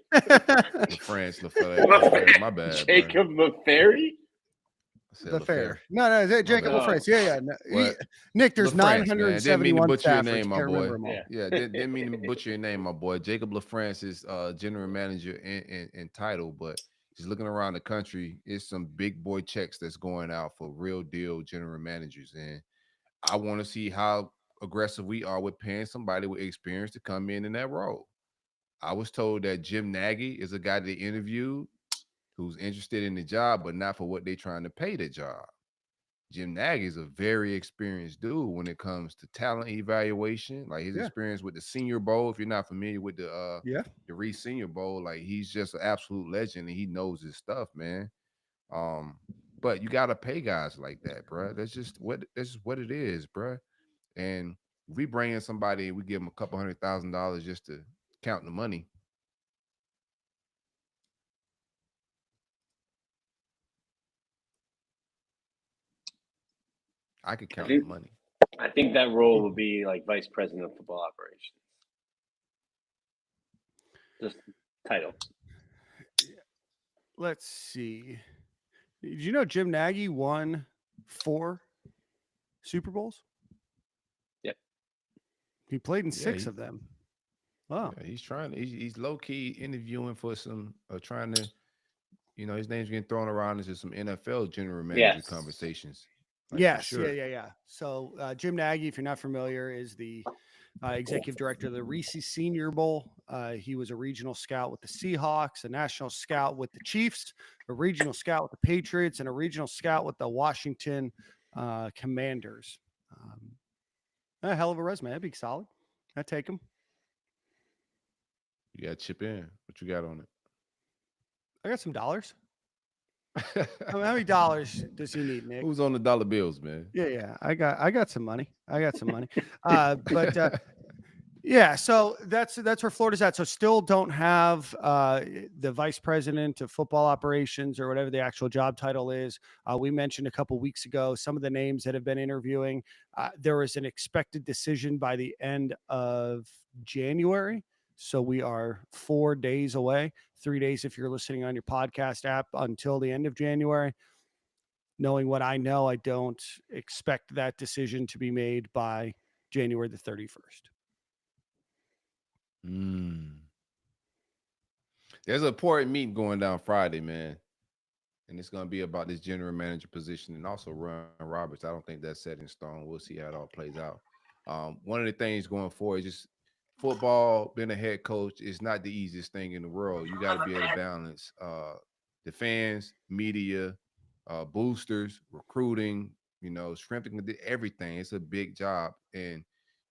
LaFerrier. My bad. Jacob LaFerrier? LaFerrier. No, Jacob LaFrance. Yeah. Nick, there's 971 didn't mean to butcher your staffers. name, my boy. Yeah, didn't mean to butcher your name, my boy. Jacob LaFrance is general manager in title, but just looking around the country, it's some big boy checks that's going out for real deal general managers. And I want to see how aggressive we are with paying somebody with experience to come in that role. I was told that Jim Nagy is a guy they interviewed who's interested in the job, but not for what they're trying to pay the job. Jim Nagy is a very experienced dude when it comes to talent evaluation. Like his experience with the Senior Bowl. If you're not familiar with the Reese Senior Bowl, like he's just an absolute legend and he knows his stuff, man. But you gotta pay guys like that, bro. That's just what it is, bro. And if we bring in somebody and we give them a couple $100,000 just to count the money. I could count the money. I think that role will be like vice president of football operations. Just title. Let's see. Did you know Jim Nagy won 4 Super Bowls? Yep. He played in 6 of them. Wow. Yeah, he's trying. He's low key interviewing for some, trying to, his name's getting thrown around into some NFL general manager conversations. Like, yes. sure. Yeah. So Jim Nagy, if you're not familiar, is the executive director of the Reese Senior Bowl. He was a regional scout with the Seahawks, a national scout with the Chiefs, a regional scout with the Patriots, and a regional scout with the Washington Commanders. A hell of a resume. That'd be solid. I'd take him. You got to chip in. What you got on it? I got some dollars. How many dollars does he need, Nick? Who's on the dollar bills, man? Yeah. I got some money. Yeah, so that's where Florida's at. So still don't have the vice president of football operations or whatever the actual job title is. We mentioned a couple weeks ago some of the names that have been interviewing. There is an expected decision by the end of January. So we are 4 days away, 3 days if you're listening on your podcast app, until the end of January. Knowing what I know, I don't expect that decision to be made by January the 31st. There's an important meeting going down Friday, man. And it's going to be about this general manager position and also Ron Roberts. I don't think that's set in stone. We'll see how it all plays out. One of the things going forward is just football, being a head coach is not the easiest thing in the world. You got to be able to balance the fans, media, boosters, recruiting, strengthening everything. It's a big job. And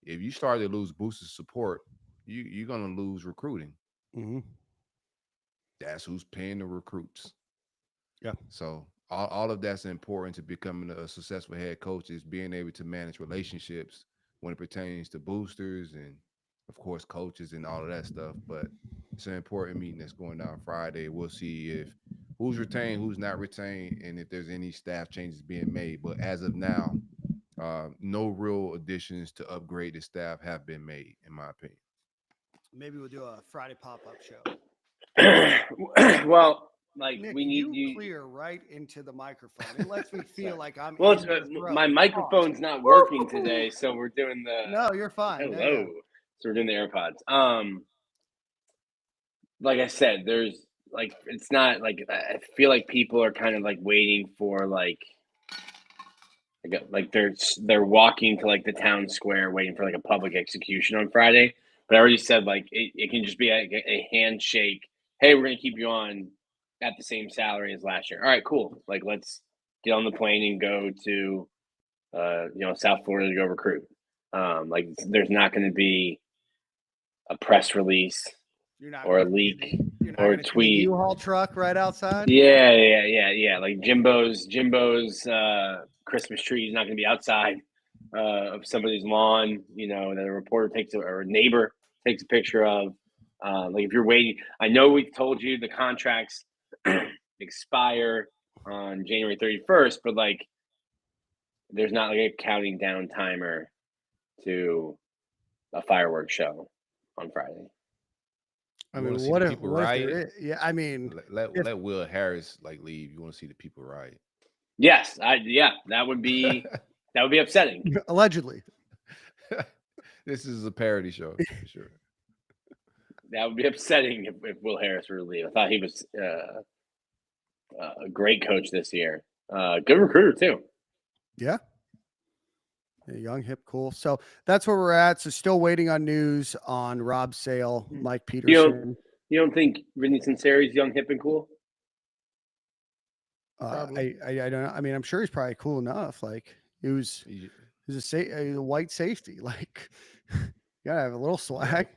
if you start to lose booster support, you're going to lose recruiting. Mm-hmm. That's who's paying the recruits. Yeah. So all of that's important to becoming a successful head coach, is being able to manage relationships when it pertains to boosters and, of course, coaches and all of that stuff. But it's an important meeting that's going down Friday. We'll see if who's retained, who's not retained, and if there's any staff changes being made. But as of now, no real additions to upgrade the staff have been made, in my opinion. Maybe we'll do a Friday pop-up show. Well, like Nick, we need you you. clear right into the microphone. It lets me feel like I'm Well, in your throat. my microphone's not Woo! working today, so we're doing the. No, you're fine. Hello. Yeah. So we're doing the AirPods. Like I said, there's like it's not like I feel like people are kind of like waiting for like they're walking to like the town square waiting for like a public execution on Friday. But I already said like it can just be a handshake. Hey, we're gonna keep you on at the same salary as last year. All right, cool. Like let's get on the plane and go to South Florida to go recruit. Like there's not going to be a press release or a leak or a tweet. U-Haul truck right outside. Yeah. Like Jimbo's Christmas tree is not going to be outside of somebody's lawn. You know, that a reporter or a neighbor takes a picture of. Like if you're waiting, I know we've told you the contracts expire on January 31st, but like there's not like a counting down timer to a fireworks show on Friday. I mean, what if there is? Yeah, I mean, let Will Harris like leave. You want to see the people riot? Yes, that would be upsetting. Allegedly. This is a parody show for sure. That would be upsetting if Will Harris were to leave. I thought he was a great coach this year. Good recruiter too. Yeah. Young, hip, cool. So that's where we're at. So still waiting on news on Rob Sale, Mike Peterson. You don't think Vinnie Sunseri is young, hip, and cool? I don't know. I mean, I'm sure he's probably cool enough. Like he's a white safety. Like you gotta have a little swag.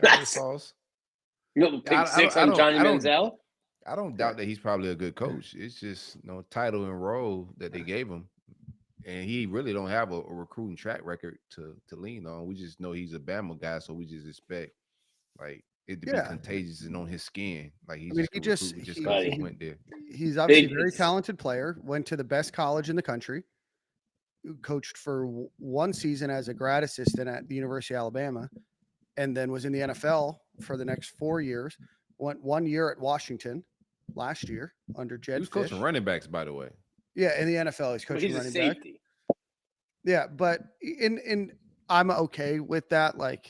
Pick six on Johnny Manziel. I don't doubt that he's probably a good coach. It's just title and role that they gave him. And he really don't have a recruiting track record to lean on. We just know he's a Bama guy, so we just expect like it to be contagious and on his skin. Like he just because he went there. He's obviously a very talented player. Went to the best college in the country. Coached for one season as a grad assistant at the University of Alabama, and then was in the NFL for the next 4 years. Went 1 year at Washington last year under Jed. He was coaching running backs, by the way. Yeah, in the NFL, he's coaching running back. Yeah, but in I'm okay with that. Like,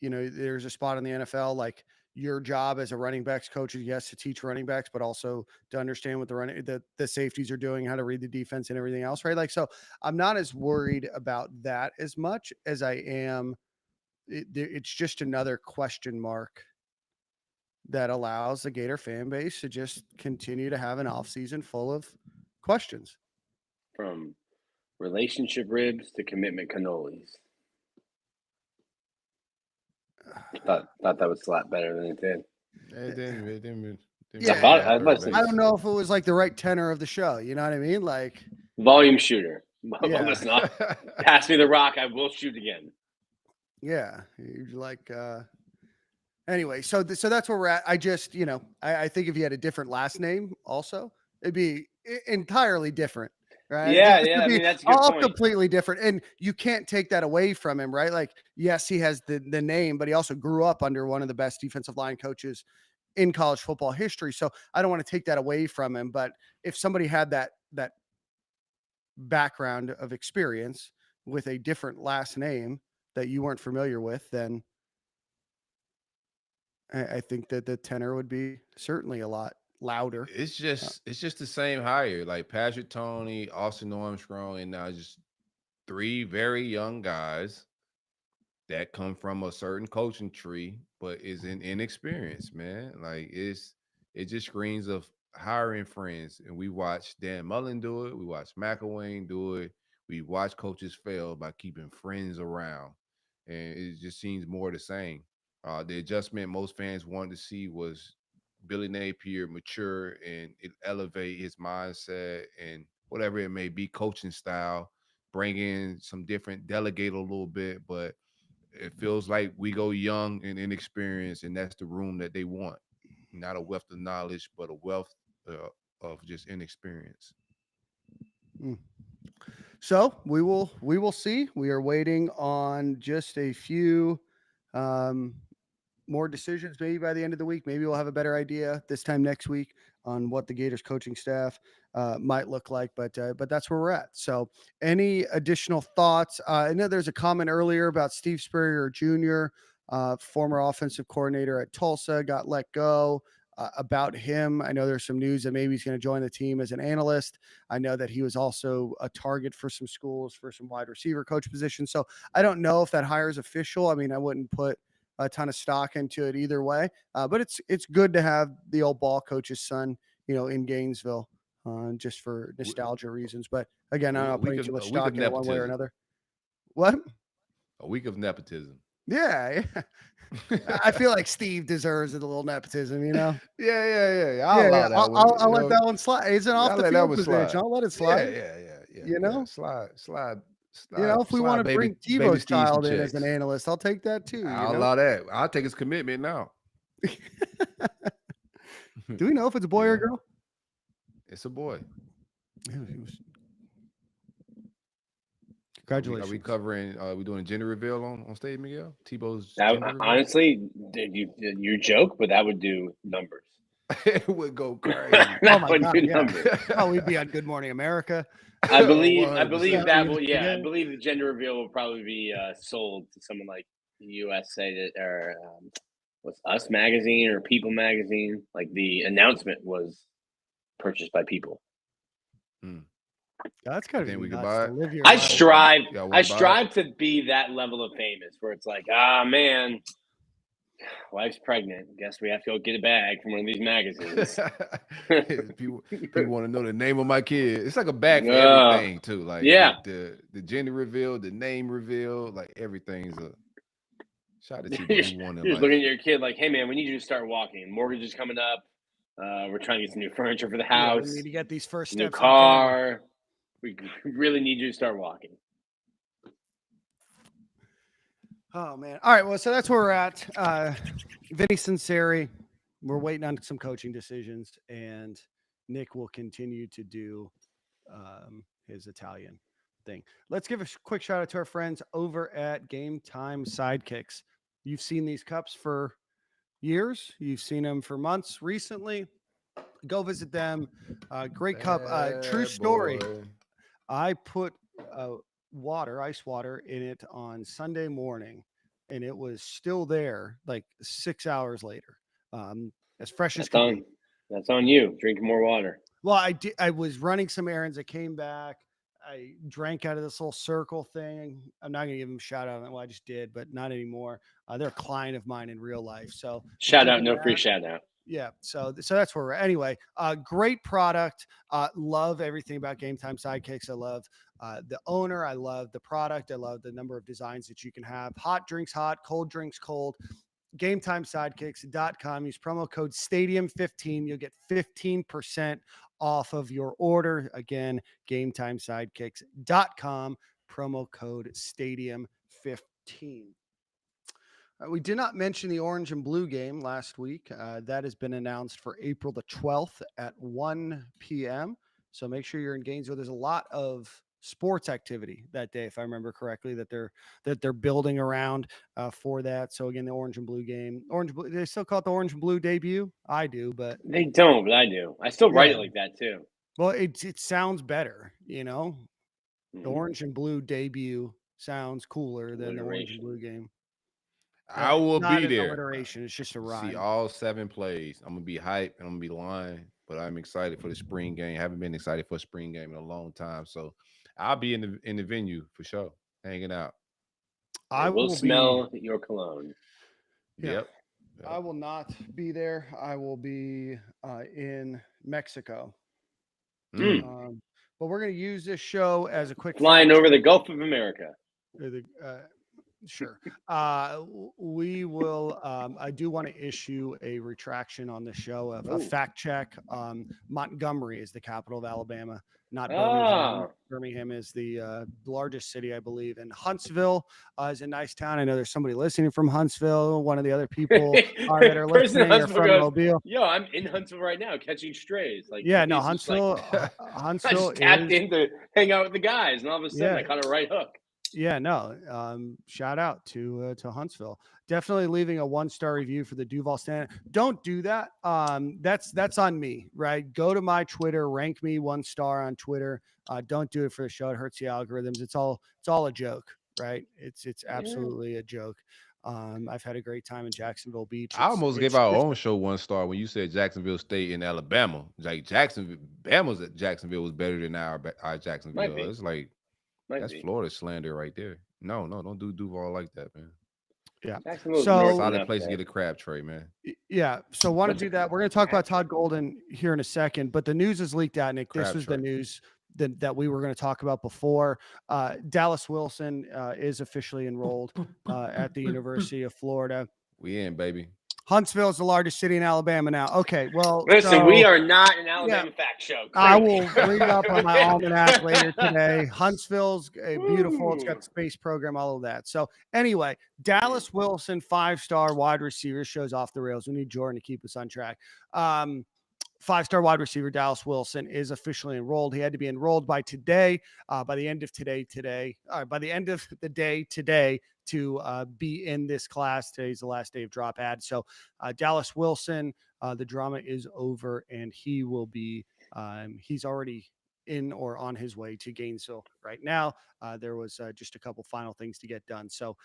there's a spot in the NFL. Like, your job as a running backs coach is yes to teach running backs, but also to understand what the safeties are doing, how to read the defense, and everything else, right? Like, so I'm not as worried about that as much as I am. It's just another question mark that allows the Gator fan base to just continue to have an offseason full of questions. From relationship ribs to commitment cannolis. Thought that would slap better than it did. It didn't I don't know if it was like the right tenor of the show. You know what I mean? Like volume shooter. Listen, pass me the rock. I will shoot again. Yeah, you're like. Anyway, so that's where we're at. I just, I think if you had a different last name, also, it'd be entirely different, right? Yeah. I mean, that's a good point. Completely different, and you can't take that away from him, right? Like, yes, he has the name, but he also grew up under one of the best defensive line coaches in college football history. So I don't want to take that away from him. But if somebody had that background of experience with a different last name that you weren't familiar with, then I think that the tenor would be certainly a lot louder. It's just the same hire, like Patrick Toney, Austin Armstrong, and now just three very young guys that come from a certain coaching tree, but is inexperienced, man. Like it just screams of hiring friends. And we watched Dan Mullen do it. We watched McElwain do it. We watched coaches fail by keeping friends around. And it just seems more the same. The adjustment most fans wanted to see was Billy Napier mature and elevate his mindset and whatever it may be, coaching style, bring in some different, delegate a little bit, but it feels like we go young and inexperienced, and that's the room that they want. Not a wealth of knowledge, but a wealth of just inexperience. So we will see. We are waiting on just a few more decisions maybe by the end of the week. Maybe we'll have a better idea this time next week on what the Gators coaching staff might look like. But that's where we're at. So any additional thoughts? I know there's a comment earlier about Steve Spurrier Jr., former offensive coordinator at Tulsa, got let go. About him, I know there's some news that maybe he's going to join the team as an analyst. I know that he was also a target for some schools for some wide receiver coach positions. So I don't know if that hire is official. I mean, I wouldn't put a ton of stock into it either way. But it's good to have the old ball coach's son, in Gainesville, just for nostalgia reasons. But again, I'm not putting too much stock in it one way or another. What? A week of nepotism. Yeah. I feel like Steve deserves a little nepotism, Yeah. I'll let that one slide. It's an off the field position. I'll let it slide. Yeah. Slide. If we want to bring Tebow's child in as an analyst, I'll take that too. I'll allow that. I'll take his commitment now. Do we know if it's a boy or a girl? It's a boy. Congratulations. Are we covering? We doing a gender reveal on Stadium and Gale? Tebow's. Honestly, you joke, but that would do numbers. It would go crazy. Numbers. We'd be on Good Morning America. I believe that will. Yeah, I believe the gender reveal will probably be sold to someone like USA or what's Us Magazine or People Magazine. Like the announcement was purchased by People. That's kind of. We could buy it. I strive to be that level of famous where it's like, man, wife's pregnant. Guess we have to go get a bag from one of these magazines. people want to know the name of my kid. It's like a bag for everything too. Like the gender reveal, the name reveal, like everything's a shot at you. You're looking at your kid like, hey man, we need you to start walking. Mortgage is coming up. We're trying to get some new furniture for the house. We need to get these first steps. New car. We really need you to start walking. Oh, man. All right. Well, so that's where we're at. Vinnie Sunseri, we're waiting on some coaching decisions, and Nick will continue to do his Italian thing. Let's give a quick shout out to our friends over at Game Time Sidekicks. You've seen these cups for years. You've seen them for months recently. Go visit them. Great cup. True story. I put ice water in it on Sunday morning, and it was still there like 6 hours later. As fresh as can be. That's on you. Drinking more water. Well, I was running some errands. I came back. I drank out of this little circle thing. I'm not going to give them a shout out. Well, I just did, but not anymore. They're a client of mine in real life. So shout out, no free shout out. Yeah. So that's where we're at. Anyway, great product. Love everything about Game Time Sidekicks. I love the owner. I love the product. I love the number of designs that you can have. Hot drinks hot, cold drinks cold. GameTimeSidekicks.com. Use promo code Stadium15. You'll get 15% off of your order. Again, GameTimeSidekicks.com. Promo code Stadium15. We did not mention the orange and blue game last week. That has been announced for April the 12th at 1 p.m. So make sure you're in Gainesville. There's a lot of sports activity that day, if I remember correctly, that they're building around for that. So again, the orange and blue game. They still call it the orange and blue debut. I do, but they don't. But I do. I still write it like that too. Well, it sounds better, The orange and blue debut sounds cooler than the orange and blue game. I will be there. Alliteration. It's just a rhyme. See all 7 plays. I'm gonna be hyped and I'm gonna be lying, but I'm excited for the spring game. Haven't been excited for a spring game in a long time, so I'll be in the venue for sure, hanging out. I will smell your cologne. Yep. I will not be there. I will be in Mexico. But we're gonna use this show as a quick flying over the Gulf of America. Sure. We will. I do want to issue a retraction on the show of a fact check. Montgomery is the capital of Alabama, not Birmingham. Birmingham is the largest city, I believe. And Huntsville is a nice town. I know there's somebody listening from Huntsville. One of the other people that are listening are from Mobile. Yo, I'm in Huntsville right now catching strays. Huntsville. Huntsville. I just tapped in to hang out with the guys, and all of a sudden I caught a right hook. Yeah, no. Shout out to Huntsville. Definitely leaving a 1-star review for the Duval stand. Don't do that. That's on me, right? Go to my Twitter, rank me 1 star on Twitter. Don't do it for the show. It hurts the algorithms. It's all a joke, right? It's absolutely a joke. I've had a great time in Jacksonville Beach. I almost gave It's our just own show 1 star when you said Jacksonville State in Alabama. Like Jacksonville was better than our Might Jacksonville. be. It's like that's be. Florida slander right there. No, don't do Duval like that, man. yeah. Jacksonville's So north Solid enough place to that- get a crab tray, man. Yeah. So want to do that. We're going to talk about Todd Golden here in a second, but the news is leaked out, Nick. This was the news that we were going to talk about before. Dallas Wilson is officially enrolled at the University of Florida. We in, baby. Huntsville is the largest city in Alabama now. Okay, well, listen, we are not an Alabama fact show. I will bring it up on my almanac later today. Huntsville's beautiful. It's got the space program, all of that. So anyway, Dallas Wilson, 5-star wide receiver, shows off the rails. We need Jordan to keep us on track. 5-star wide receiver Dallas Wilson is officially enrolled. He had to be enrolled by today, by the end of by the end of the day today to be in this class. Today's the last day of drop ad. So Dallas Wilson, the drama is over, and he will be, he's already in or on his way to Gainesville right now. There was just a couple final things to get done. So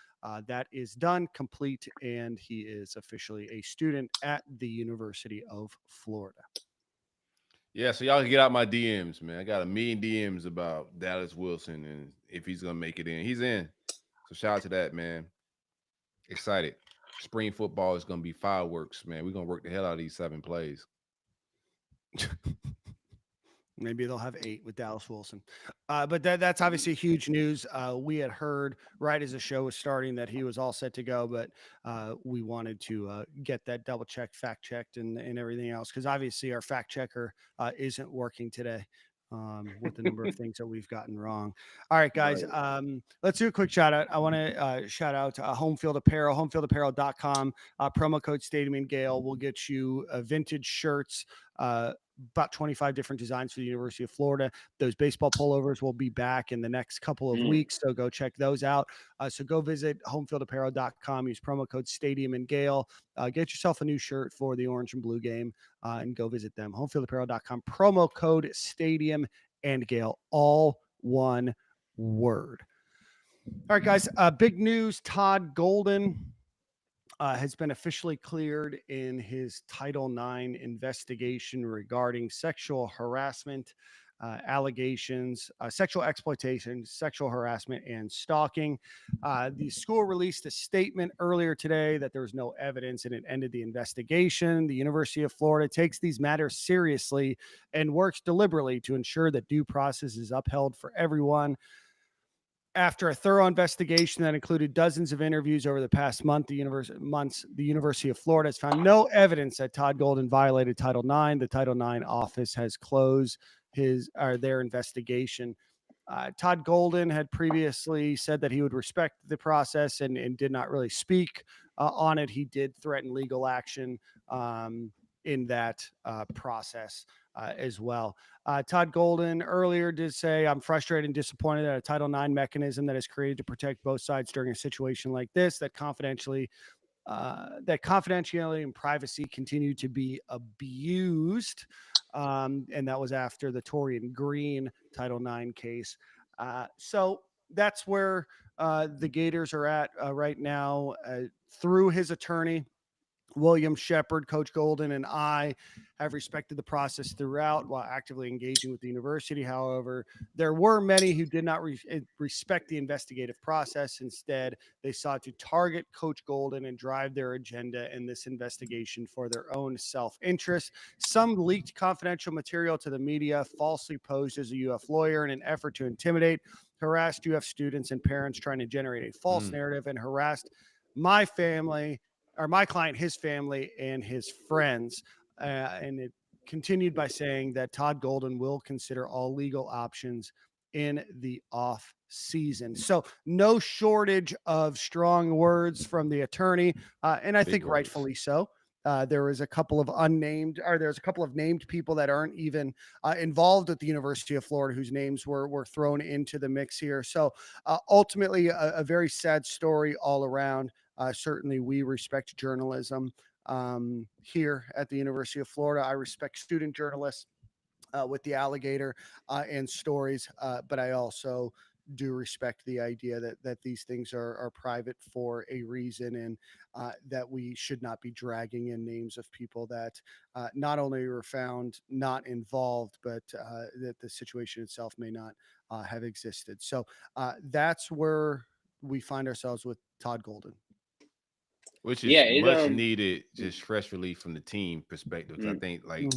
that is done, complete, and he is officially a student at the University of Florida. Yeah, so y'all can get out my DMs, man. I got 1 million DMs about Dallas Wilson and if he's gonna make it in. He's in. So shout out to that, man. Excited. Spring football is gonna be fireworks, man. We're gonna work the hell out of these 7 plays. Maybe they'll have 8 with Dallas Wilson. But that's obviously huge news. We had heard right as the show was starting that he was all set to go, but we wanted to get that double checked, fact checked, and everything else. Because obviously our fact checker isn't working today with the number of things that we've gotten wrong. All right, guys, let's do a quick shout out. I want to shout out to Home Field Apparel, homefieldapparel.com. Promo code Stadium and Gale will get you vintage shirts, about 25 different designs for the University of Florida. Those baseball pullovers will be back in the next couple of weeks, so go check those out. So go visit homefieldapparel.com, use promo code Stadium and Gale, get yourself a new shirt for the orange and blue game, and go visit them. Homefieldapparel.com, promo code Stadium and Gale, all one word. All right, guys, big news. Todd Golden has been officially cleared in his Title IX investigation regarding sexual harassment allegations, sexual exploitation, sexual harassment, and stalking. The school released a statement earlier today that there was no evidence and it ended the investigation. The University of Florida takes these matters seriously and works deliberately to ensure that due process is upheld for everyone. After a thorough investigation that included dozens of interviews over the past the University of Florida has found no evidence that Todd Golden violated Title IX. The Title IX office has closed their investigation. Todd Golden had previously said that he would respect the process and did not really speak on it. He did threaten legal action in that process as well. Todd Golden earlier did say, "I'm frustrated and disappointed that a Title IX mechanism that is created to protect both sides during a situation like this, that confidentiality and privacy continue to be abused." And that was after the Torian Green Title IX case. So that's where the Gators are at right now through his attorney. William Shepard, Coach Golden, and I have respected the process throughout while actively engaging with the university. However, there were many who did not respect the investigative process. Instead, they sought to target Coach Golden and drive their agenda in this investigation for their own self-interest. Some leaked confidential material to the media, falsely posed as a UF lawyer in an effort to intimidate, harassed UF students and parents, trying to generate a false narrative, and harassed my family, or my client, his family, and his friends. And it continued by saying that Todd Golden will consider all legal options in the off season. So no shortage of strong words from the attorney. And I think rightfully so. There's a couple of named people that aren't even involved at the University of Florida whose names were thrown into the mix here. So ultimately, a very sad story all around. Certainly, we respect journalism here at the University of Florida. I respect student journalists with the alligator and stories, but I also do respect the idea that these things are private for a reason, and that we should not be dragging in names of people that not only were found not involved, but that the situation itself may not have existed. So that's where we find ourselves with Todd Golden. Which is much needed, just fresh relief from the team perspective. I think like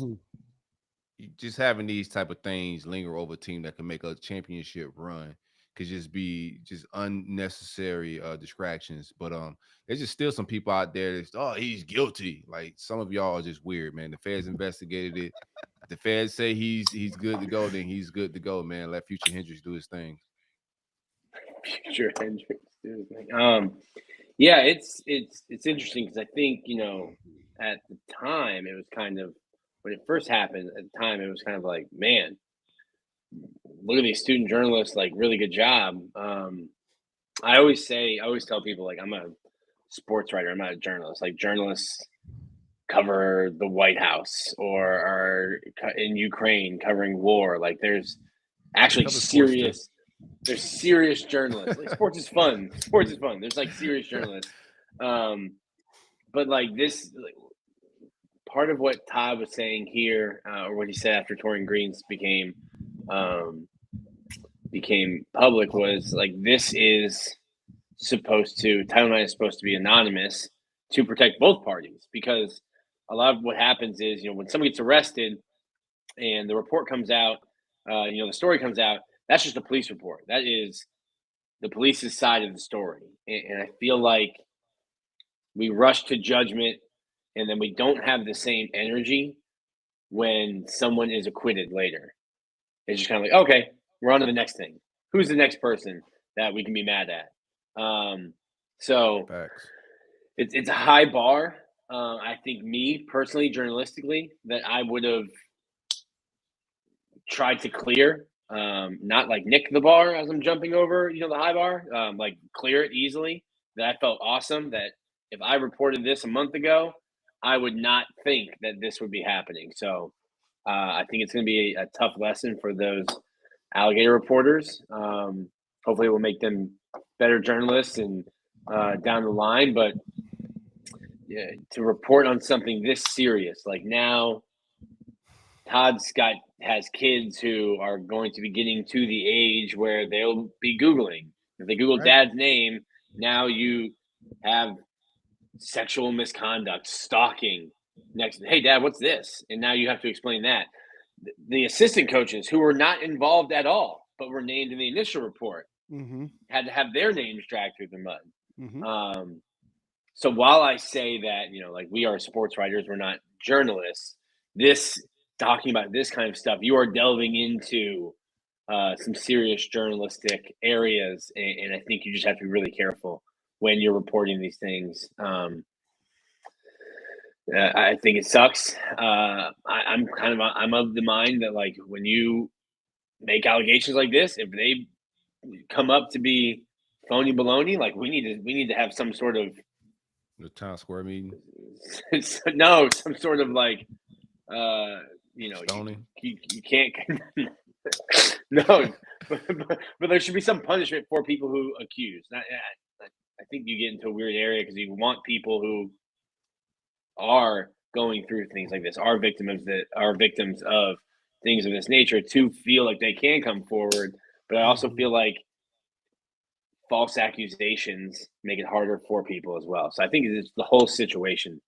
just having these type of things linger over a team that can make a championship run could just be just unnecessary distractions. But there's just still some people out there that's, oh, he's guilty. Like, some of y'all are just weird, man. The feds investigated it. The feds say he's good to go, then he's good to go, man. Let Future Hendricks do his thing. Future Hendricks do his thing. Yeah, it's interesting because I think, at the time it was kind of, when it first happened, at the time it was kind of like, man, look at these student journalists, like, really good job. I always tell people, like, I'm a sports writer, I'm not a journalist. Like, journalists cover the White House or are in Ukraine covering war. Like, there's actually serious journalists. Like, sports is fun. There's like serious journalists. But like this, like, part of what Todd was saying here, or what he said after Torian Green's became public, was like, this is Title IX is supposed to be anonymous to protect both parties, because a lot of what happens is, when someone gets arrested and the report comes out, the story comes out, that's just a police report. That is the police's side of the story. And I feel like we rush to judgment, and then we don't have the same energy when someone is acquitted later. It's just kind of like, okay, we're on to the next thing. Who's the next person that we can be mad at? So Facts. It's a high bar. I think, me personally, journalistically, that I would have tried to clear, not like nick the bar as I'm jumping over, the high bar, like clear it easily. That I felt awesome that if I reported this a month ago, I would not think that this would be happening. So I think it's going to be a tough lesson for those alligator reporters. Hopefully it will make them better journalists and down the line. But yeah, to report on something this serious, like, now Todd has kids who are going to be getting to the age where they'll be Googling. If they Google dad's name, now you have sexual misconduct, stalking next. Hey, Dad, what's this? And now you have to explain that. The assistant coaches who were not involved at all, but were named in the initial report, had to have their names dragged through the mud. So while I say that, like, we are sports writers, we're not journalists, talking about this kind of stuff, you are delving into some serious journalistic areas. And I think you just have to be really careful when you're reporting these things. I think it sucks. I'm of the mind that, like, when you make allegations like this, if they come up to be phony baloney, like, we need to have some sort of the Town Square meeting. No, some sort of, like, stoning. You can't. No, but there should be some punishment for people who accuse. I think you get into a weird area because you want people who are going through things like this, are victims of things of this nature, to feel like they can come forward. But I also feel like false accusations make it harder for people as well. So I think it's the whole situation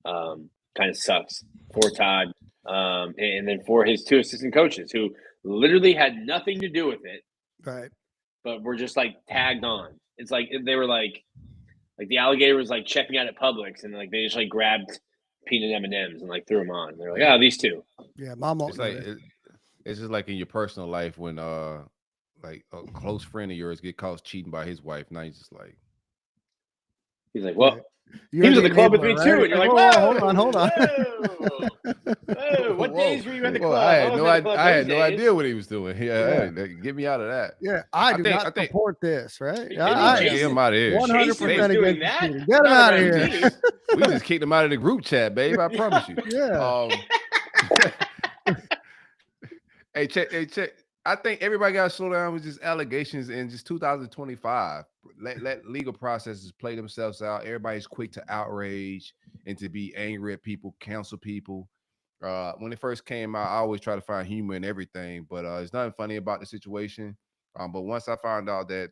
kind of sucks for Todd, and then for his two assistant coaches who literally had nothing to do with it, right? But were just, like, tagged on. It's like they were like the alligator was, like, checking out at Publix, and, like, they just, like, grabbed peanut M&Ms and, like, threw them on. They're like, oh, these two. Yeah, mom. It's like it's just like in your personal life when like a close friend of yours get caught cheating by his wife. Now he's like, well, He was at the club with me enabler, too, right? and you're like, whoa, hold on. Whoa, what days were you at the club? I had I had no idea what he was doing. Yeah, get me out of that. Yeah, I do not support this, right? Get him out of here. 100% doing against that. cheating. Get him out of here. We just kicked him out of the group chat, babe. I promise you. Yeah. Hey, check. I think everybody got to slow down with just allegations in just 2025. Let legal processes play themselves out. Everybody's quick to outrage and to be angry at people, cancel people. When it first came out, I always try to find humor in everything, but there's nothing funny about the situation. But once I found out that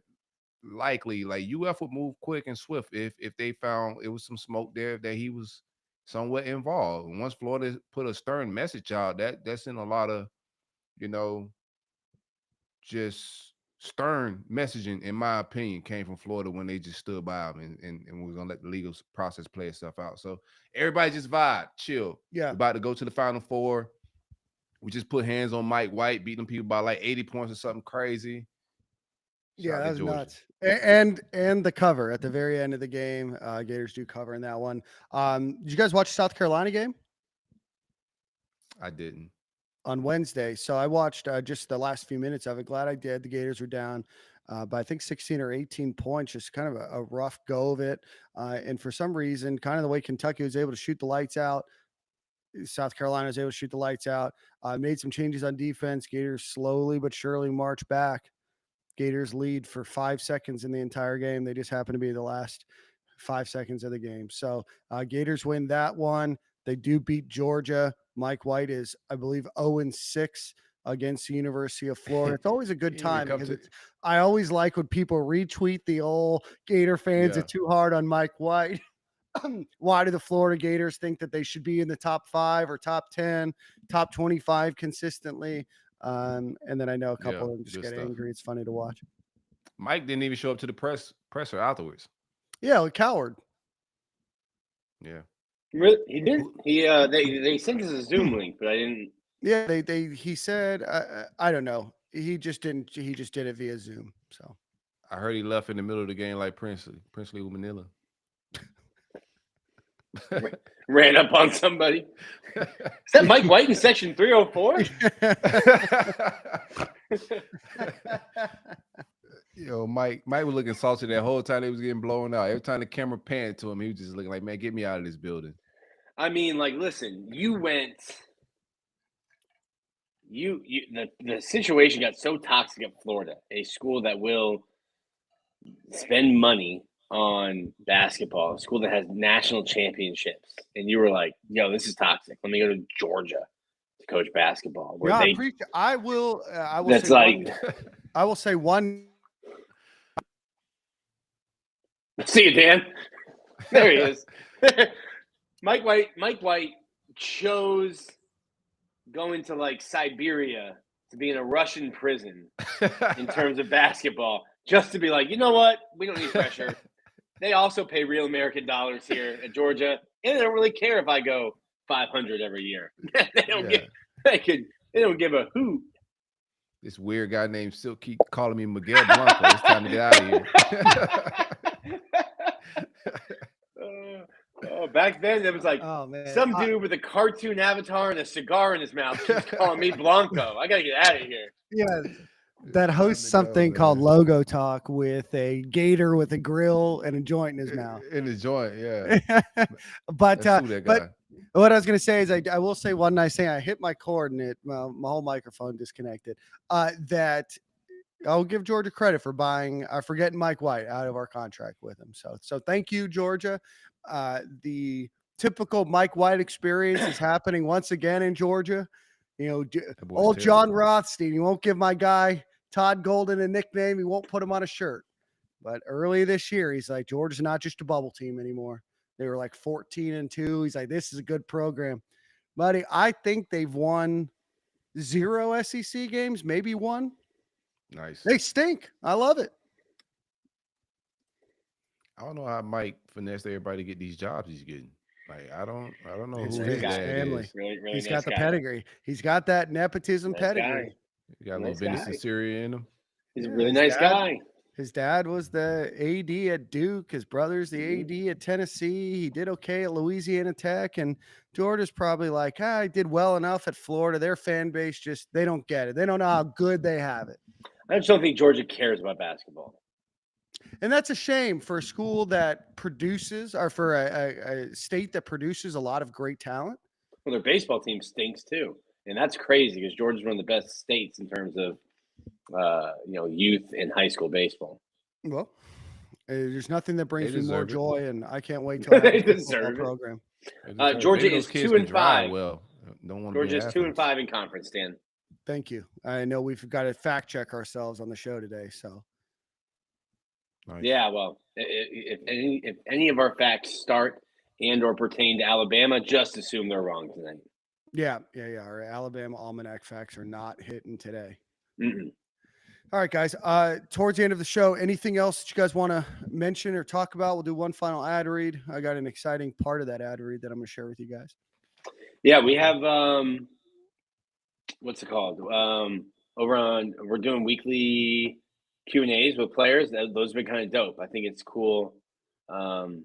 likely, like, UF would move quick and swift if they found it was some smoke there that he was somewhat involved. And once Florida put a stern message out, that's in a lot of, just stern messaging, in my opinion, came from Florida when they just stood by him and was gonna let the legal process play itself out. So everybody just vibe, chill. Yeah. We're about to go to the Final Four. We just put hands on Mike White, beating people by like 80 points or something crazy. Yeah, that was nuts. And the cover at the very end of the game. Gators do cover in that one. Did you guys watch the South Carolina game? I didn't. On Wednesday. So I watched just the last few minutes of it. Glad I did. The Gators were down by I think 16 or 18 points, just kind of a rough go of it. And for some reason, kind of the way Kentucky was able to shoot the lights out, South Carolina was able to shoot the lights out, made some changes on defense. Gators slowly but surely march back. Gators lead for 5 seconds in the entire game. They just happen to be the last 5 seconds of the game. So Gators win that one. They do beat Georgia. Mike White is, I believe, 0-6 against the University of Florida. It's always a good time because I always like when people retweet the old Gator fans are too hard on Mike White. Why do the Florida Gators think that they should be in the top 5 or top 10, top 25 consistently? And then I know a couple of them just get angry. It's funny to watch. Mike didn't even show up to the presser afterwards. Yeah, a coward. Yeah. Really? He didn't. They sent us a Zoom link, but I didn't. Yeah, he said I don't know. He just didn't. He just did it via Zoom. So I heard he left in the middle of the game like Princely with Manila. Ran up on somebody. Is that Mike White in section 304? Mike was looking salty that whole time he was getting blown out. Every time the camera panned to him, he was just looking like, man, get me out of this building. I mean, like, listen, the situation got so toxic at Florida, a school that will spend money on basketball, a school that has national championships, and you were like, yo, this is toxic. Let me go to Georgia to coach basketball. I will that's say like I will say one. See you, Dan. There he is. Mike White chose going to like Siberia to be in a Russian prison in terms of basketball, just to be like, you know what? We don't need pressure. They also pay real American dollars here at Georgia, and they don't really care if I go 500 every year. They don't give a hoot. This weird guy named Silk keep calling me Miguel Blanco. It's time to get out of here. Back then, it was like some dude with a cartoon avatar and a cigar in his mouth keeps calling me Blanco. I got to get out of here. Yeah, that hosts something called Logo Talk with a gator with a grill and a joint in his mouth. In his joint, yeah. But what I was going to say is I will say one nice thing. I hit my cord and my whole microphone disconnected. That I'll give Georgia credit for for getting Mike White out of our contract with him. So thank you, Georgia. The typical Mike White experience is happening once again in Georgia. Old John Rothstein, he won't give my guy Todd Golden a nickname. He won't put him on a shirt. But early this year, he's like, Georgia's not just a bubble team anymore. They were like 14-2. He's like, this is a good program. Buddy, I think they've won 0 SEC games, maybe 1. Nice. They stink. I love it. I don't know how Mike finessed everybody to get these jobs he's getting. Like, I don't know His who his dad family. is. Really He's nice got the guy. pedigree. He's got that nepotism Nice pedigree. guy. You got a little Vinnie Sunseri in him. He's a really nice guy. His dad was the AD at Duke. His brother's the AD at Tennessee. He did okay at Louisiana Tech. And Georgia's probably like, I did well enough at Florida. Their fan base just, they don't get it. They don't know how good they have it. I just don't think Georgia cares about basketball. And that's a shame for a school that produces, or for a state that produces a lot of great talent. Well, their baseball team stinks too. And that's crazy because Georgia's one of the best states in terms of youth and high school baseball. Well, there's nothing that brings me more deserve it. joy, and I can't wait till I have They a football deserve it. program. Georgia Maybe is those kids 2 and can drive 5. Well, don't want Georgia is 2 and 5 in conference, Dan. Thank you. I know we've got to fact check ourselves on the show today. So, Nice. Yeah, well, if any of our facts start and or pertain to Alabama, just assume they're wrong tonight. yeah. Our Alabama Almanac facts are not hitting today. Mm-mm. All right, guys. Towards the end of the show, anything else that you guys want to mention or talk about? We'll do one final ad read. I got an exciting part of that ad read that I'm going to share with you guys. Yeah, we have what's it called? We're doing weekly Q&As with players. Those have been kind of dope. I think it's cool. On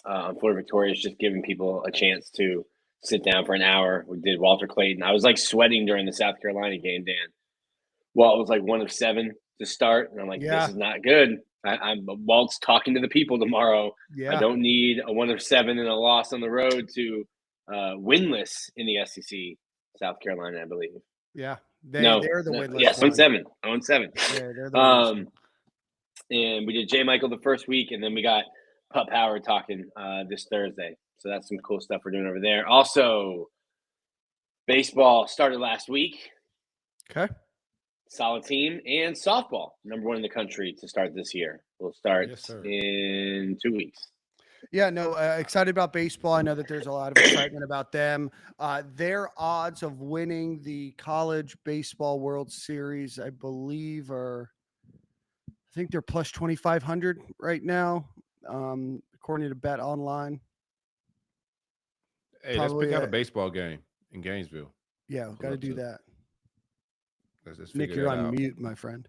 Florida Victoria, it's just giving people a chance to sit down for an hour. We did Walter Clayton. I was like sweating during the South Carolina game, Dan. Well, it was like 1 of 7 to start, and I'm like, This is not good. I'm Walt's talking to the people tomorrow. Yeah. I don't need a 1 of 7 and a loss on the road to winless in the SEC. South Carolina, I believe. Yeah, they're the winless. Yes, 0-7. 0-7. Yeah, they're the winless. And we did J. Michael the first week, and then we got Pup Howard talking this Thursday. So that's some cool stuff we're doing over there. Also, baseball started last week. Okay. Solid team. And softball, number 1 in the country to start this year. We'll start in 2 weeks. Yeah, no, excited about baseball. I know that there's a lot of excitement about them. Their odds of winning the College Baseball World Series, I believe, I think they're plus 2,500 right now, according to Bet Online. Hey, let's pick out a baseball game in Gainesville. Yeah, we've got to do that. Let's Nick, you're on mute, my friend.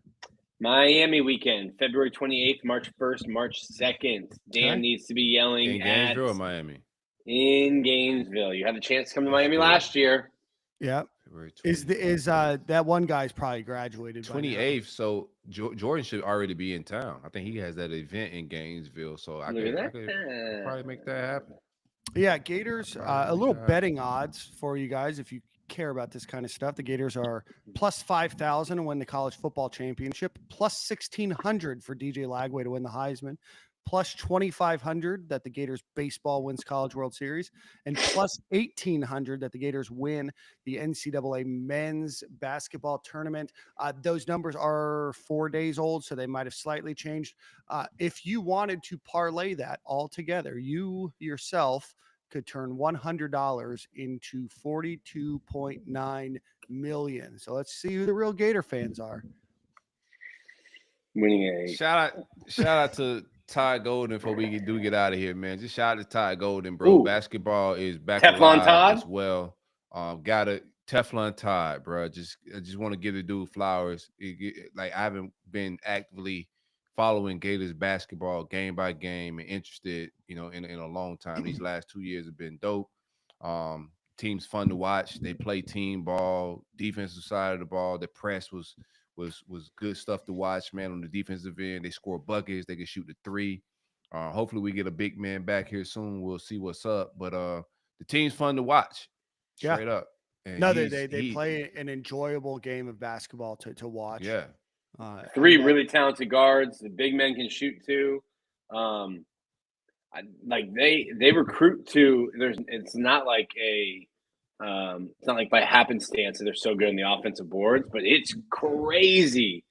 Miami weekend, February 28th, March 1st, March 2nd. Dan needs to be yelling in Gainesville or Miami? In Gainesville. You had the chance to come to Miami last year. Yeah. Is that one guy's probably graduated? 28th, so Jordan should already be in town. I think he has that event in Gainesville, so I could probably make that happen. Yeah, Gators, a little betting odds for you guys if you care about this kind of stuff. The Gators are plus 5,000 to win the college football championship, plus 1,600 for DJ Lagway to win the Heisman, plus 2,500 that the Gators baseball wins College World Series, and plus 1,800 that the Gators win the NCAA men's basketball tournament. Those numbers are 4 days old, so they might have slightly changed. If you wanted to parlay that all together, you yourself could turn $100 into $42.9 million. So let's see who the real Gator fans are. Winning a shout out to Todd Golden before we get out of here, man. Just shout out to Todd Golden, bro. Ooh. Basketball is back Teflon Todd as well. Got a Teflon Todd, bro. I just want to give the dude flowers. Like I haven't been actively following Gators basketball game by game and interested, in a long time. These last 2 years have been dope. Team's fun to watch. They play team ball, defensive side of the ball. The press was good stuff to watch, man. On the defensive end, they score buckets. They can shoot the 3. Hopefully we get a big man back here soon. We'll see what's up. But the team's fun to watch. Straight up. And no, they play an enjoyable game of basketball to watch. Yeah. 3 really talented guards. The big men can shoot too. They recruit to. It's not like it's not like by happenstance that they're so good in the offensive boards, but it's crazy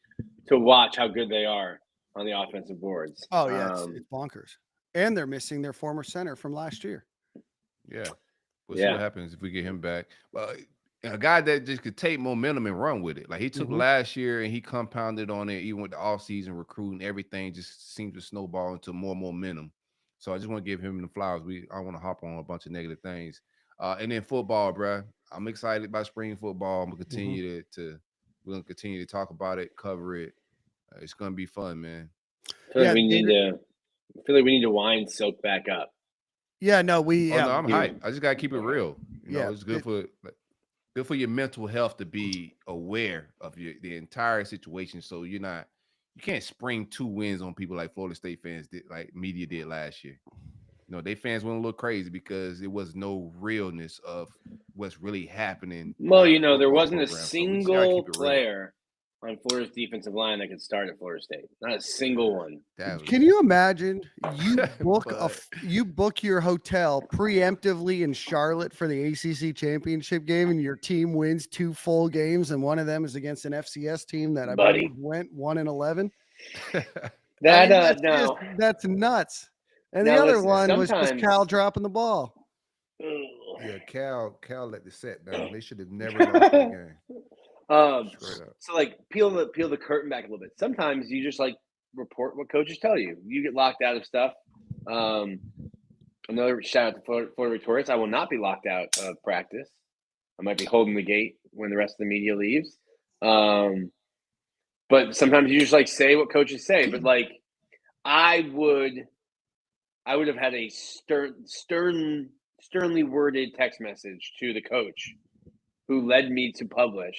to watch how good they are on the offensive boards. Oh yeah, it's bonkers. And they're missing their former center from last year. Yeah. We'll see what happens if we get him back. Well, a guy that just could take momentum and run with it. Like he took last year and he compounded on it, even with the offseason recruiting, everything just seems to snowball into more momentum. So I just want to give him the flowers. I want to hop on a bunch of negative things. And then football, bro. I'm excited about spring football. I'm gonna continue we're gonna continue to talk about it, cover it. It's gonna be fun, man. I feel like we need to wind Silk back up. Yeah, no, I'm hyped. I just gotta keep it real. It's good for your mental health to be aware of the entire situation. So you can't spring 2 wins on people like Florida State fans did, like media did last year. They fans went a little crazy because there was no realness of what's really happening. Well, there wasn't a single player on Florida's defensive line that could start at Florida State. Not a single one. Can you imagine you book your hotel preemptively in Charlotte for the ACC championship game, and your team wins 2 full games, and one of them is against an FCS team that I believe went 1-11. That's nuts. And the other one was just Cal dropping the ball. Yeah, Cal let the set down. They should have never lost that game. So like peel the curtain back a little bit. Sometimes you just like report what coaches tell you. You get locked out of stuff. Another shout out to Florida Victorious. I will not be locked out of practice. I might be holding the gate when the rest of the media leaves. But sometimes you just like say what coaches say. But like I would have had a sternly worded text message to the coach who led me to publish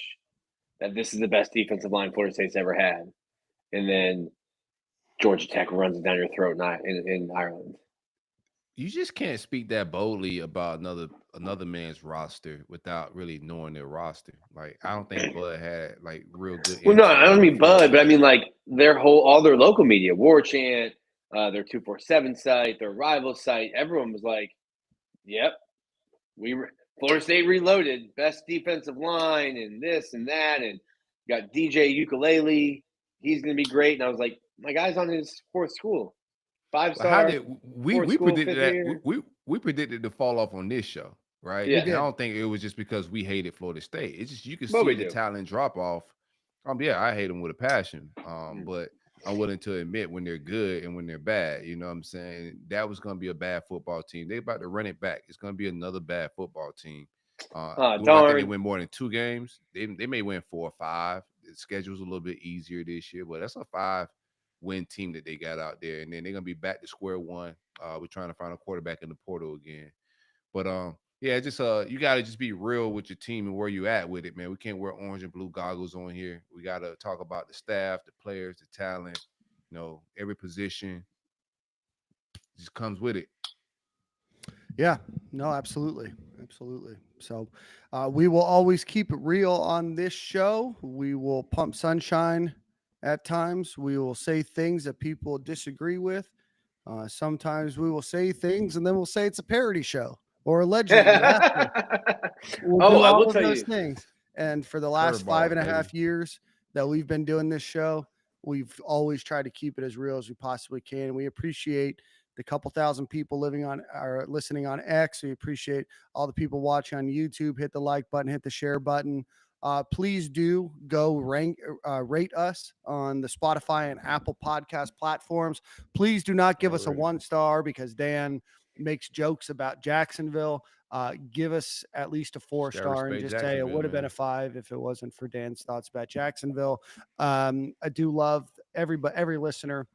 that this is the best defensive line Florida State's ever had. And then Georgia Tech runs it down your throat in Ireland. You just can't speak that boldly about another man's roster without really knowing their roster. Like, I don't think Bud had like real good. Well, no, I don't mean Bud, but I mean like all their local media, War Chant, their 247 site, their rival site. Everyone was like, "Yep, Florida State reloaded, best defensive line, and this and that, and got DJ Ukulele. He's going to be great." And I was like, "My guy's on his 4th school, 5-star." How did we predicted that? We predicted the fall off on this show, right? Yeah. And I don't think it was just because we hated Florida State. It's just you can see the talent drop off. Yeah, I hate them with a passion. But I'm willing to admit when they're good and when they're bad. You know what I'm saying? That was going to be a bad football team. They're about to run it back. It's going to be another bad football team. I think they win more than 2 games. They may win 4 or 5. The schedule's a little bit easier this year, but that's a 5-win team that they got out there. And then they're going to be back to square one. We're trying to find a quarterback in the portal again. But yeah, just you got to just be real with your team and where you at with it, man. We can't wear orange and blue goggles on here. We got to talk about the staff, the players, the talent, every position just comes with it. Yeah, no, absolutely. Absolutely. So we will always keep it real on this show. We will pump sunshine at times. We will say things that people disagree with. Sometimes we will say things and then we'll say it's a parody show. Or allegedly, I will tell you things. And for the last 5.5 years that we've been doing this show, we've always tried to keep it as real as we possibly can. We appreciate the couple thousand people listening on X. We appreciate all the people watching on YouTube. Hit the like button, hit the share button. Please do go rate us on the Spotify and Apple podcast platforms. Please do not give us a 1-star because Dan makes jokes about Jacksonville. Give us at least a 4-star and just say it would have been a 5 if it wasn't for Dan's thoughts about Jacksonville. I do love every listener,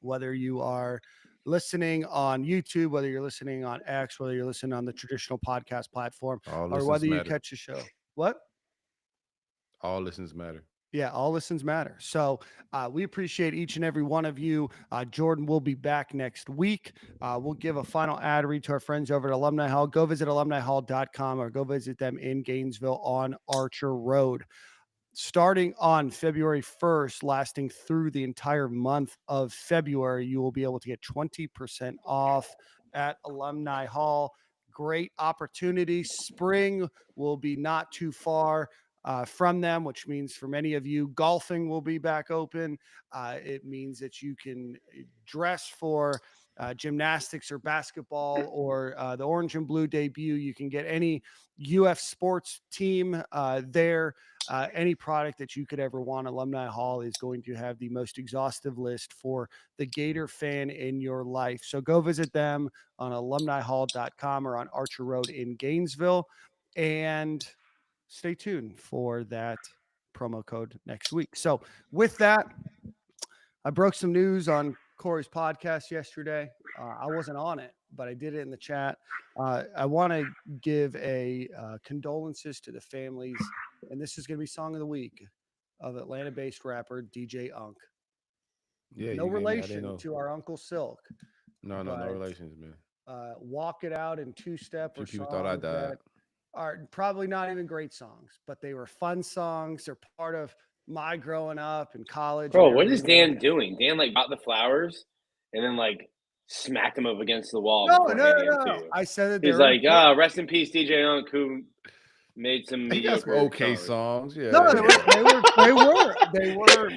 whether you are listening on YouTube, whether you're listening on X, whether you're listening on the traditional podcast platform, or whether you catch a show. What? All listens matter. Yeah, all listens matter. So we appreciate each and every one of you. Jordan will be back next week. We'll give a final ad read to our friends over at Alumni Hall. Go visit alumnihall.com or go visit them in Gainesville on Archer Road. Starting on February 1st, lasting through the entire month of February, you will be able to get 20% off at Alumni Hall. Great opportunity. Spring will be not too far from them, which means for many of you, golfing will be back open. It means that you can dress for gymnastics or basketball or the orange and blue debut. You can get any UF sports team there. Any product that you could ever want. Alumni Hall is going to have the most exhaustive list for the Gator fan in your life. So go visit them on alumnihall.com or on Archer Road in Gainesville. And stay tuned for that promo code next week. So with that, I broke some news on Corey's podcast yesterday. I wasn't on it, but I did it in the chat. I want to give a condolences to the families, and this is going to be Song of the Week of Atlanta-based rapper DJ Unk. Yeah, No you gave me, I didn't relation know. to our Uncle Silk. No relations, man. Walk It Out and Two Step Few were people songs thought I died. that are probably not even great songs, but they were fun songs. They're part of my growing up in college. Bro, what is Dan doing? Dan like bought the flowers and then like smacked them up against the wall. No. You. I said that he's like, rest in peace, DJ Unk, who made some mediocre okay songs. Yeah. No, they were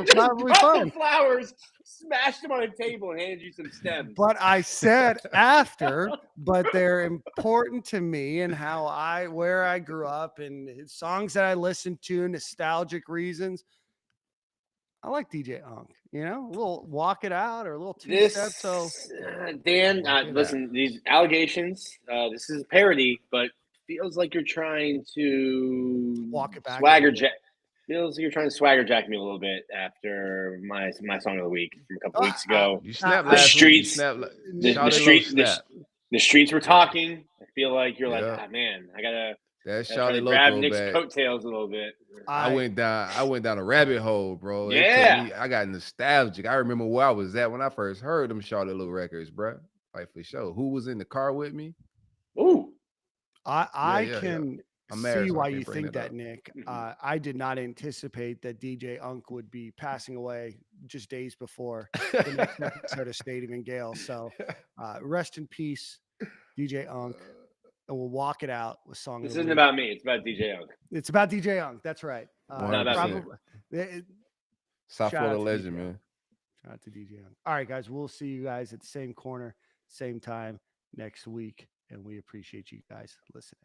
probably fun. Flowers, smashed them on a table and handed you some stems. But I said after, but they're important to me and where I grew up and songs that I listened to, nostalgic reasons. I like DJ Unk, a little Walk It Out or a little Two Step. So Dan, listen, these allegations, this is a parody, but feels like you're trying to walk it back. Feels like you're trying to swagger jack me a little bit after my song of the week from a couple weeks ago. You snapped the streets. The streets were talking. I feel like you're like, man, I gotta. That's Charlie grab Loco Nick's back. coattails a little bit. I went down a rabbit hole, bro. Yeah, I got nostalgic. I remember where I was at when I first heard them Charlie Little records, bro. Like for sure. Who was in the car with me? Ooh, I can see why you think that, up. Nick. I did not anticipate that DJ Unk would be passing away just days before the next episode of Stadium and Gale. So rest in peace, DJ Unk. And we'll walk it out with song. This isn't about me. It's about DJ Unk. It's about DJ Unk. That's right. South Florida legend, man. Shout out to DJ Unk. All right, guys. We'll see you guys at the same corner, same time next week. And we appreciate you guys listening.